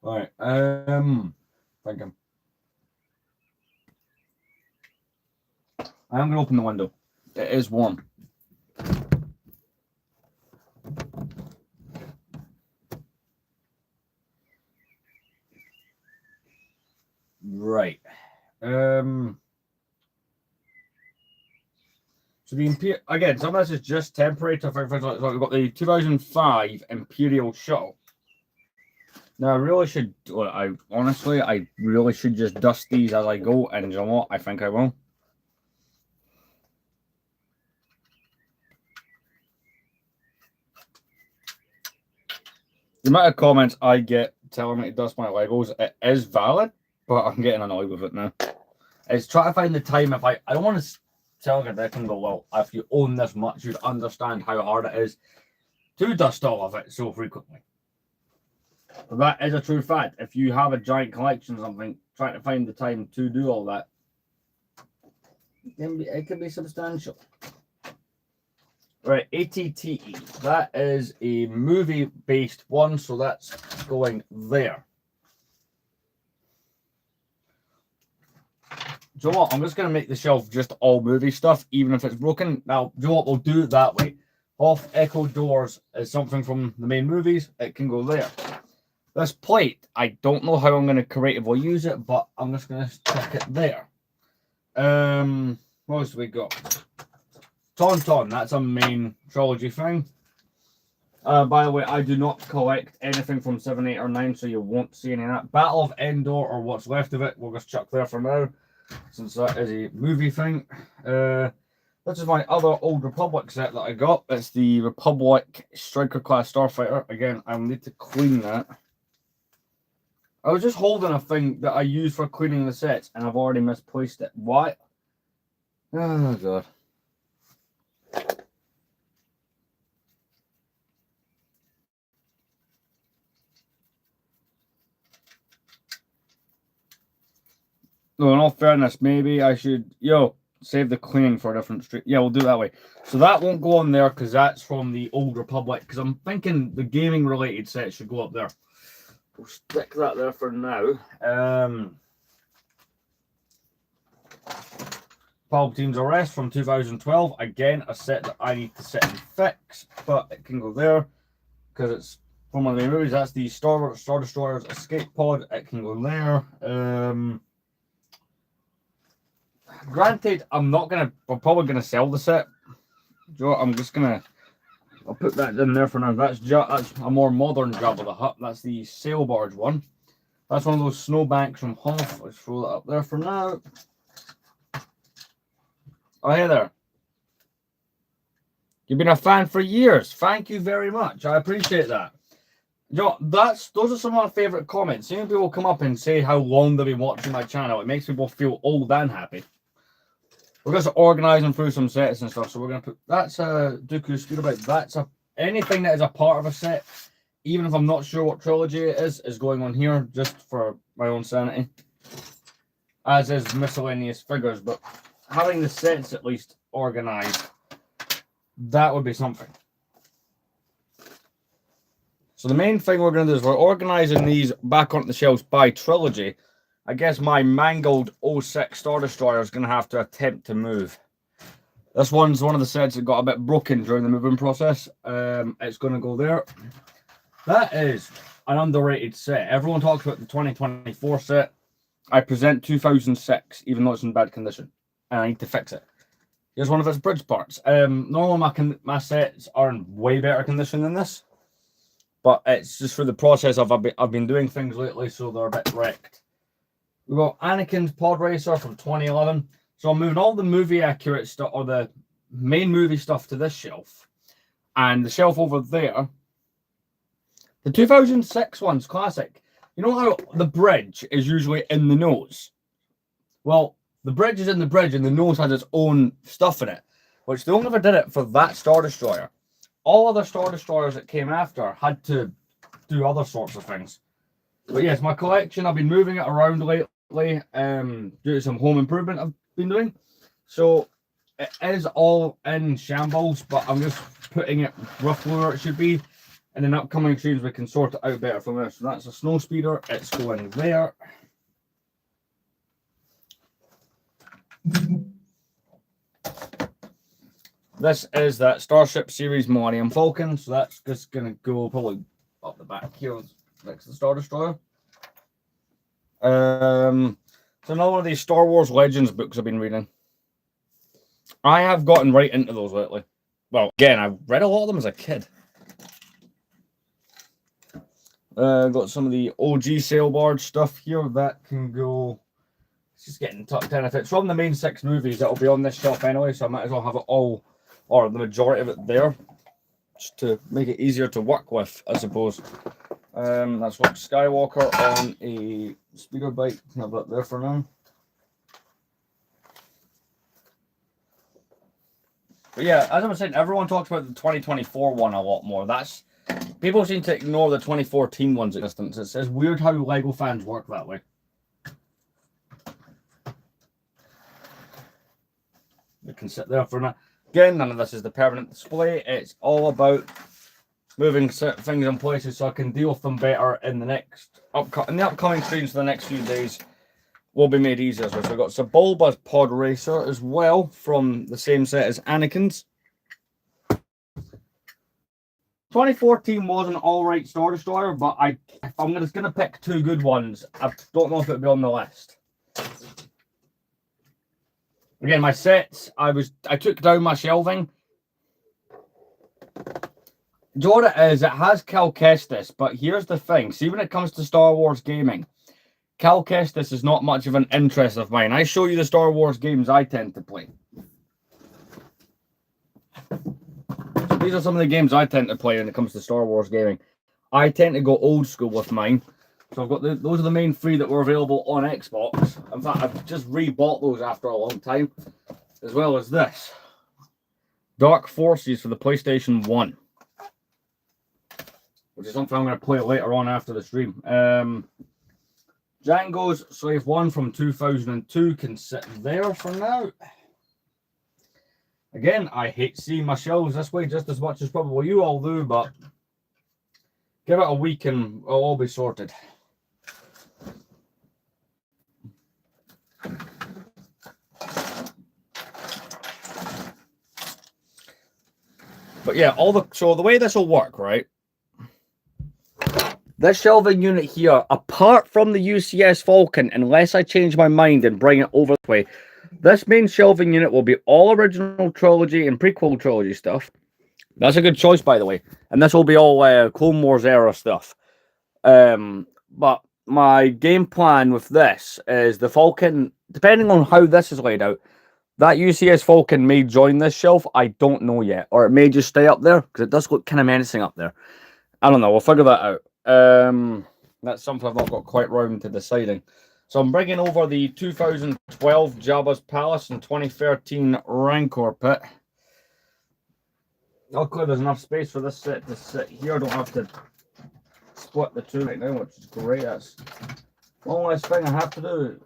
Right. Thinking. I am going to open the window. It is warm. Right. So the Imperial, again, some of this is just temporary. So we've got the 2005 Imperial Shuttle. Now I really should, I really should just dust these as I go, and you know what? I think I will. The amount of comments I get telling me to dust my Legos, it is valid, but I'm getting annoyed with it now. It's trying to find the time. If I don't want to tell you that can go, well, if you own this much, you'd understand how hard it is to dust all of it so frequently. But that is a true fact. If you have a giant collection of something, trying to find the time to do all that, it can be substantial. Right, ATTE. That is a movie-based one, so that's going there. Do you know what? I'm just going to make the shelf just all movie stuff, even if it's broken. Now, do you know what? We'll do it that way. Off Echo Doors is something from the main movies. It can go there. This plate, I don't know how I'm going to creatively use it, but I'm just going to stick it there. What else do we got? Tauntaun, that's a main trilogy thing. By the way, I do not collect anything from 7, 8, or 9, so you won't see any of that. Battle of Endor, or what's left of it, we'll just chuck there for now, since that is a movie thing. This is my other Old Republic set that I got. It's the Republic Striker Class Starfighter. Again, I'll need to clean that. I was just holding a thing that I use for cleaning the sets, and I've already misplaced it. Why? Oh, God. No, in all fairness, maybe I should, save the cleaning for a different stream. Yeah, we'll do it that way. So that won't go on there because that's from the Old Republic. Because I'm thinking the gaming-related set should go up there. We'll stick that there for now. Palpatine's Arrest from 2012. Again, a set that I need to set and fix, but it can go there because it's from one of the movies. That's the Star Destroyer's Escape Pod. It can go there. Granted, I'm probably gonna sell the set. I'm just gonna, I'll put that in there for now. That's a more modern Jabba the Hutt. That's the sail barge one. That's one of those snowbanks from Hoth. Let's throw that up there for now. Oh, hey there. You've been a fan for years. Thank you very much. I appreciate that. Those are some of my favorite comments. Seeing people come up and say how long they've been watching my channel, it makes people feel old and happy. we're just organising through some sets and stuff. So we're gonna put that's a Dooku Speeder Bike. That's anything that is a part of a set, even if I'm not sure what trilogy it is going on here just for my own sanity. As is miscellaneous figures, but having the sets at least organised, that would be something. So the main thing we're going to do is we're organising these back onto the shelves by trilogy. I guess my mangled 06 Star Destroyer is going to have to attempt to move. This one's one of the sets that got a bit broken during the moving process. It's going to go there. That is an underrated set. Everyone talks about the 2024 set. I present 2006, even though it's in bad condition. And I need to fix it. Here's one of its bridge parts. Normally my sets are in way better condition than this. But it's just for the process of I've been doing things lately, so they're a bit wrecked. We've got Anakin's Pod Racer from 2011. So I'm moving all the movie accurate stuff, or the main movie stuff, to this shelf. And the shelf over there, the 2006 one's classic. You know how the bridge is usually in the nose? Well, the bridge is in the bridge and the nose has its own stuff in it, which they only ever did it for that Star Destroyer. All other Star Destroyers that came after had to do other sorts of things. But yes, my collection, I've been moving it around lately due to some home improvement I've been doing. So it is all in shambles, but I'm just putting it roughly where it should be. And in upcoming streams, we can sort it out better from there. So that's a snow speeder. It's going there. This is that Starship Series Millennium Falcon, so that's just going to go probably up the back here next to the Star Destroyer. So another one of these Star Wars Legends books I've been reading. I have gotten right into those lately. Well, again, I've read a lot of them as a kid. Got some of the OG Sail Barge stuff here that can go. It's just getting tucked in. If it's from the main 6 movies, it'll be on this shelf anyway, so I might as well have it all, or the majority of it there, just to make it easier to work with, I suppose. That's Luke Skywalker on a speeder bike. Have that there for now. But yeah, as I was saying, everyone talks about the 2024 one a lot more. That's people seem to ignore the 2014 one's existence. It's weird how LEGO fans work that way. It can sit there for now. Again, none of this is the permanent display. It's all about moving certain things in places so I can deal with them better in the upcoming streams for the next few days. Will be made easier. So we've got Sebulba's Pod Racer as well from the same set as Anakin's. 2014 was an alright Star Destroyer, but if I'm just going to pick 2 good ones, I don't know if it would be on the list. Again, my sets, I took down my shelving. Do you know what it is? It has Cal Kestis, but here's the thing. See, when it comes to Star Wars gaming, Cal Kestis is not much of an interest of mine. I show you the Star Wars games I tend to play. So these are some of the games I tend to play when it comes to Star Wars gaming. I tend to go old school with mine. So I've got those are the main 3 that were available on Xbox. In fact, I've just rebought those after a long time, as well as this. Dark Forces for the PlayStation 1. Which is something I'm going to play later on after the stream. Django's Slave 1 from 2002 can sit there for now. Again, I hate seeing my shelves this way just as much as probably you all do, but give it a week and it'll all be sorted. But yeah, so the way this will work, right? This shelving unit here, apart from the UCS Falcon, unless I change my mind and bring it over this way, this main shelving unit will be all original trilogy and prequel trilogy stuff. That's a good choice, by the way. And this will be all Clone Wars era stuff. But my game plan with this is the Falcon, depending on how this is laid out, that UCS Falcon may join this shelf. I don't know yet. Or it may just stay up there, because it does look kind of menacing up there. I don't know. We'll figure that out. That's something I've not got quite round to deciding. So I'm bringing over the 2012 Jabba's Palace and 2013 Rancor Pit. Luckily, there's enough space for this set to sit here. I don't have to split the two right now, which is great. That's one less thing I have to do.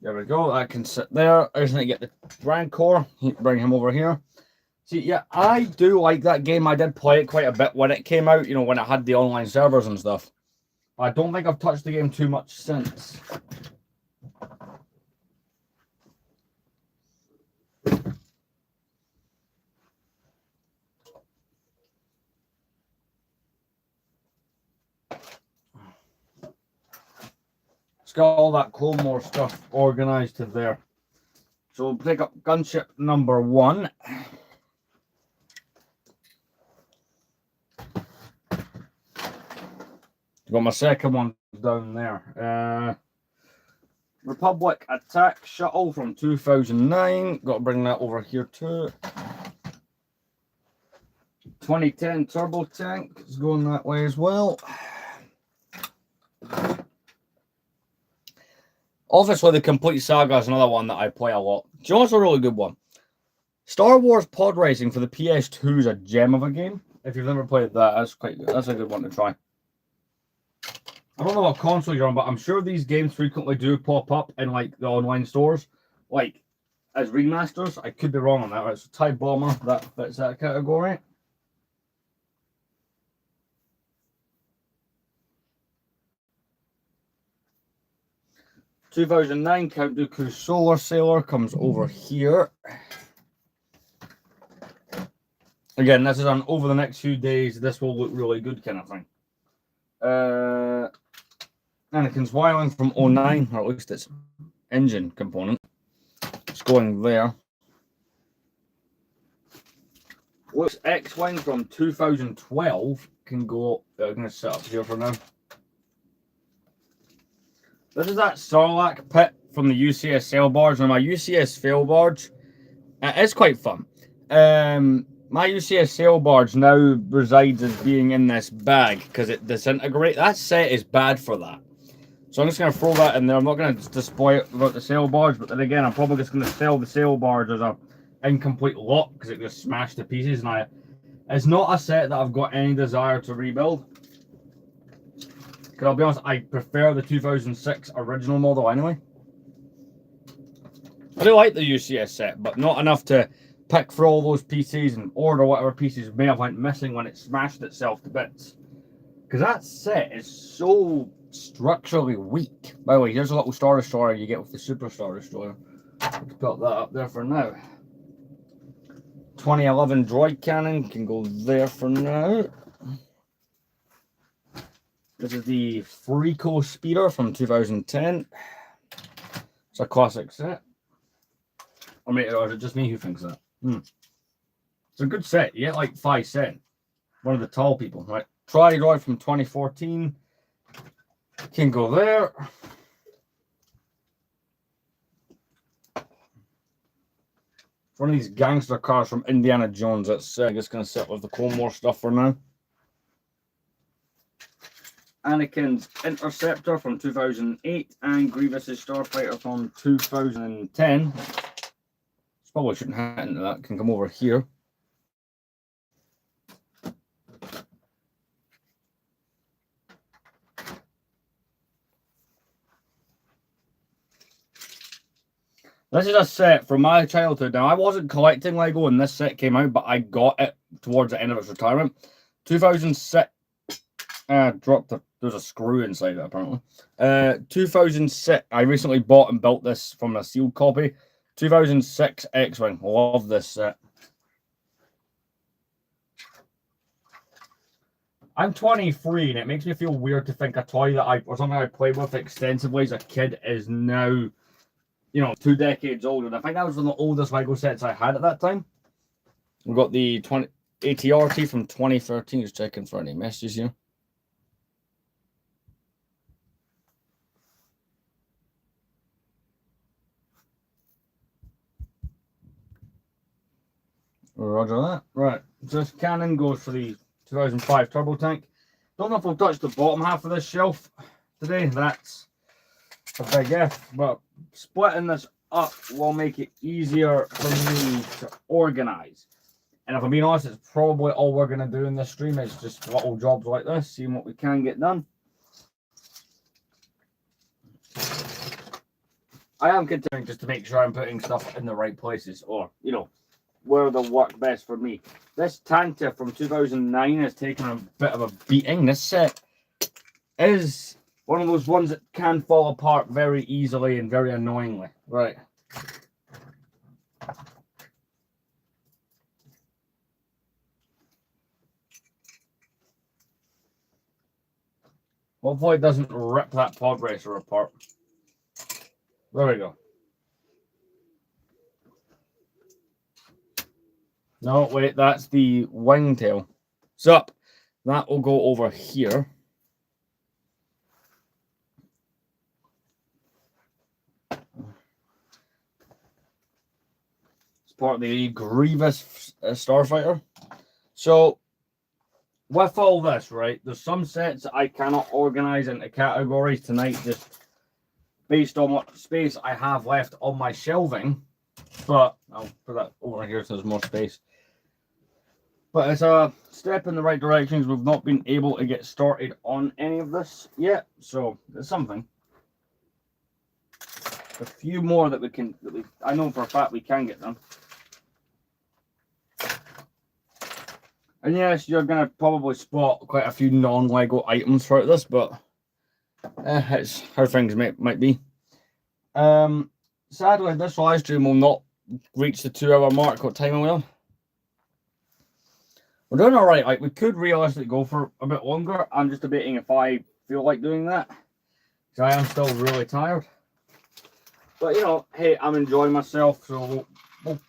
There we go. That can sit there. I just need to get the Rancor. Bring him over here. See, yeah, I do like that game. I did play it quite a bit when it came out, you know, when it had the online servers and stuff. I don't think I've touched the game too much since. It's got all that Clone Wars stuff organized to there. So we'll pick up gunship number 1. Got my second one down there. Republic Attack Shuttle from 2009. Got to bring that over here too. 2010 Turbo Tank is going that way as well. Obviously, the Complete Saga is another one that I play a lot. Do you know what's a really good one? Star Wars Pod Racing for the PS2 is a gem of a game. If you've never played that, that's quite good. That's a good one to try. I don't know what console you're on, but I'm sure these games frequently do pop up in like the online stores, like as remasters. I could be wrong on that. Right? So TIE Bomber, that fits that category. (2009) Count Dooku Solar Sailor comes over here. Again, this is on over the next few days. This will look really good, kind of thing. Anakin's Y-Wing from 09, or at least its engine component. It's going there. Luke's X-Wing from 2012 can go. I'm going to set up here for now. This is that Sarlacc pit from the UCS sail barge. Now, my UCS sail barge, it's quite fun. My UCS sail barge now resides as being in this bag because it disintegrates. That set is bad for that. So I'm just going to throw that in there. I'm not going to display it without the sail barge, but then again, I'm probably just going to sell the sail barge as a incomplete lot because it just smashed to pieces. And it's not a set that I've got any desire to rebuild. Because I'll be honest, I prefer the 2006 original model anyway. I do like the UCS set, but not enough to pick for all those pieces and order whatever pieces may have went missing when it smashed itself to bits. Because that set is so structurally weak. By the way, here's a little Star Destroyer you get with the Super Star Destroyer. Let's put that up there for now. 2011 Droid Cannon can go there for now. This is the Freako Speeder from 2010. It's a classic set. Or is it just me who thinks that? It's a good set. You get like 5 cents. One of the tall people, right? Tri-Droid from 2014 can go there. One of these gangster cars from Indiana Jones. That's just going to sit with the Clone Wars stuff for now. Anakin's Interceptor from 2008 and Grievous's Starfighter from 2010. Probably shouldn't hit into that. Can come over here. This is a set from my childhood. Now, I wasn't collecting Lego when this set came out, but I got it towards the end of its retirement. 2006. There's a screw inside it, apparently. 2006. I recently bought and built this from a sealed copy. 2006 X-Wing. Love this set. I'm 23, and it makes me feel weird to think a toy that or something I played with extensively as a kid is now, you know, 2 decades old. And I think that was one of the oldest Lego sets I had at that time. We've got the ATRT from 2013. Just checking for any messages here. Roger that. Right. So this cannon goes for the 2005 turbo tank. Don't know if we'll touch the bottom half of this shelf today. That's a big if, but splitting this up will make it easier for me to organize. And if I'm being honest, it's probably all we're going to do in this stream is just little jobs like this, seeing what we can get done. I am continuing just to make sure I'm putting stuff in the right places, or, you know, where they'll work best for me. This Tanta from 2009 has taken a bit of a beating. This set is one of those ones that can fall apart very easily and very annoyingly. Right. Hopefully it doesn't rip that pod racer apart. There we go. No, wait, that's the wingtail. So that will go over here. It's part of the Grievous Starfighter. So with all this, right, there's some sets that I cannot organize into categories tonight just based on what space I have left on my shelving. But I'll put that over here so there's more space. But it's a step in the right direction. We've not been able to get started on any of this yet, so it's something. A few more that we can, I know for a fact we can get done. And yes, you're going to probably spot quite a few non-Lego items throughout this, but it's how things might be. Sadly, this live stream will not reach the 2-hour mark. What time are we on? We're doing all right. Like, we could realistically go for a bit longer. I'm just debating if I feel like doing that, because I am still really tired. But, you know, hey, I'm enjoying myself, so we'll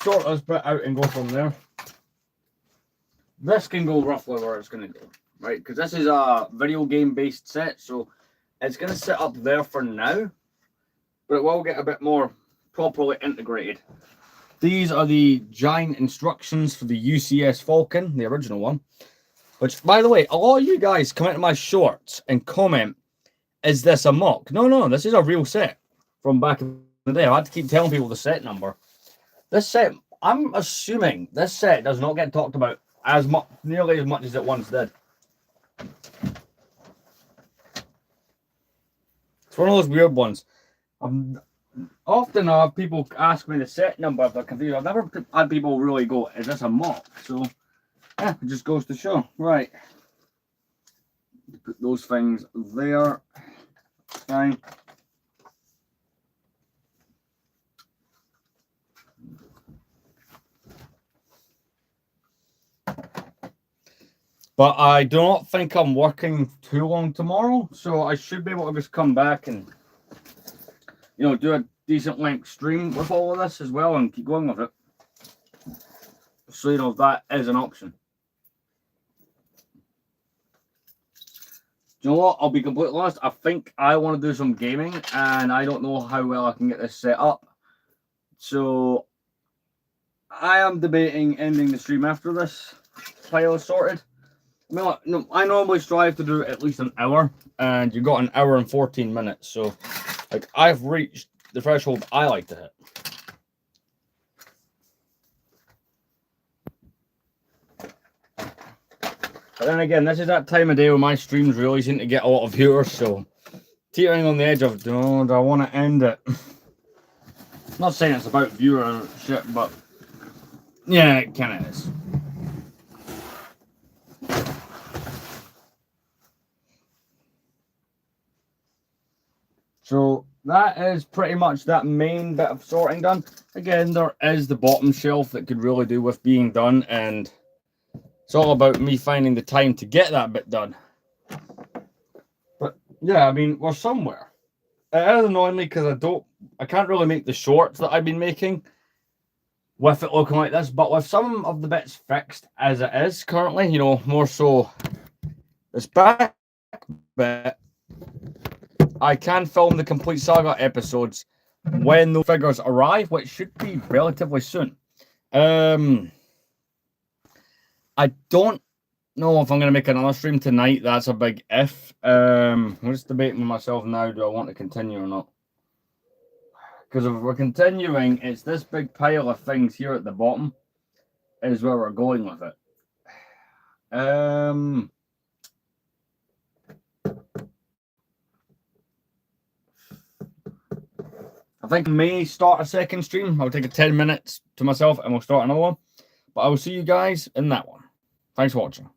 sort this bit out and go from there. This can go roughly where it's going to go, right? Because this is a video game-based set, so it's going to sit up there for now, but it will get a bit more properly integrated. These are the giant instructions for the UCS Falcon, the original one. Which, by the way, a lot of you guys come into my shorts and comment, is this a mock? No, this is a real set from back in the day. I had to keep telling people the set number. This set, I'm assuming this set does not get talked about as much, nearly as much as it once did. It's one of those weird ones. Often I have people ask me the set number if they're confused. I've never had people really go, is this a mock? So, yeah, it just goes to show. Right. Put those things there. Fine. But I do not think I'm working too long tomorrow, so I should be able to just come back and, you know, do a decent length stream with all of this as well and keep going with it. So, you know, that is an option. Do you know what? I'll be completely honest. I think I want to do some gaming, and I don't know how well I can get this set up. So, I am debating ending the stream after this pile is sorted. No, I normally strive to do at least an hour, and you've got an hour and 14 minutes. So, like, I've reached the threshold I like to hit. But then again, this is that time of day where my streams really seem to get a lot of viewers, so teetering on the edge of, do I want to end it? I'm not saying it's about viewership, but yeah, it kind of is. So that is pretty much that main bit of sorting done. Again, there is the bottom shelf that could really do with being done, and it's all about me finding the time to get that bit done. But yeah, I mean, we're somewhere. It is annoying me because I can't really make the shorts that I've been making with it looking like this, but with some of the bits fixed as it is currently, you know, more so this back bit, I can film the complete saga episodes when the figures arrive, which should be relatively soon. I don't know if I'm going to make another stream tonight. That's a big if. I'm just debating with myself now. Do I want to continue or not? Because if we're continuing, it's this big pile of things here at the bottom is where we're going with it. I think I may start a second stream. I'll take a 10 minutes to myself and we'll start another one. But I will see you guys in that one. Thanks for watching.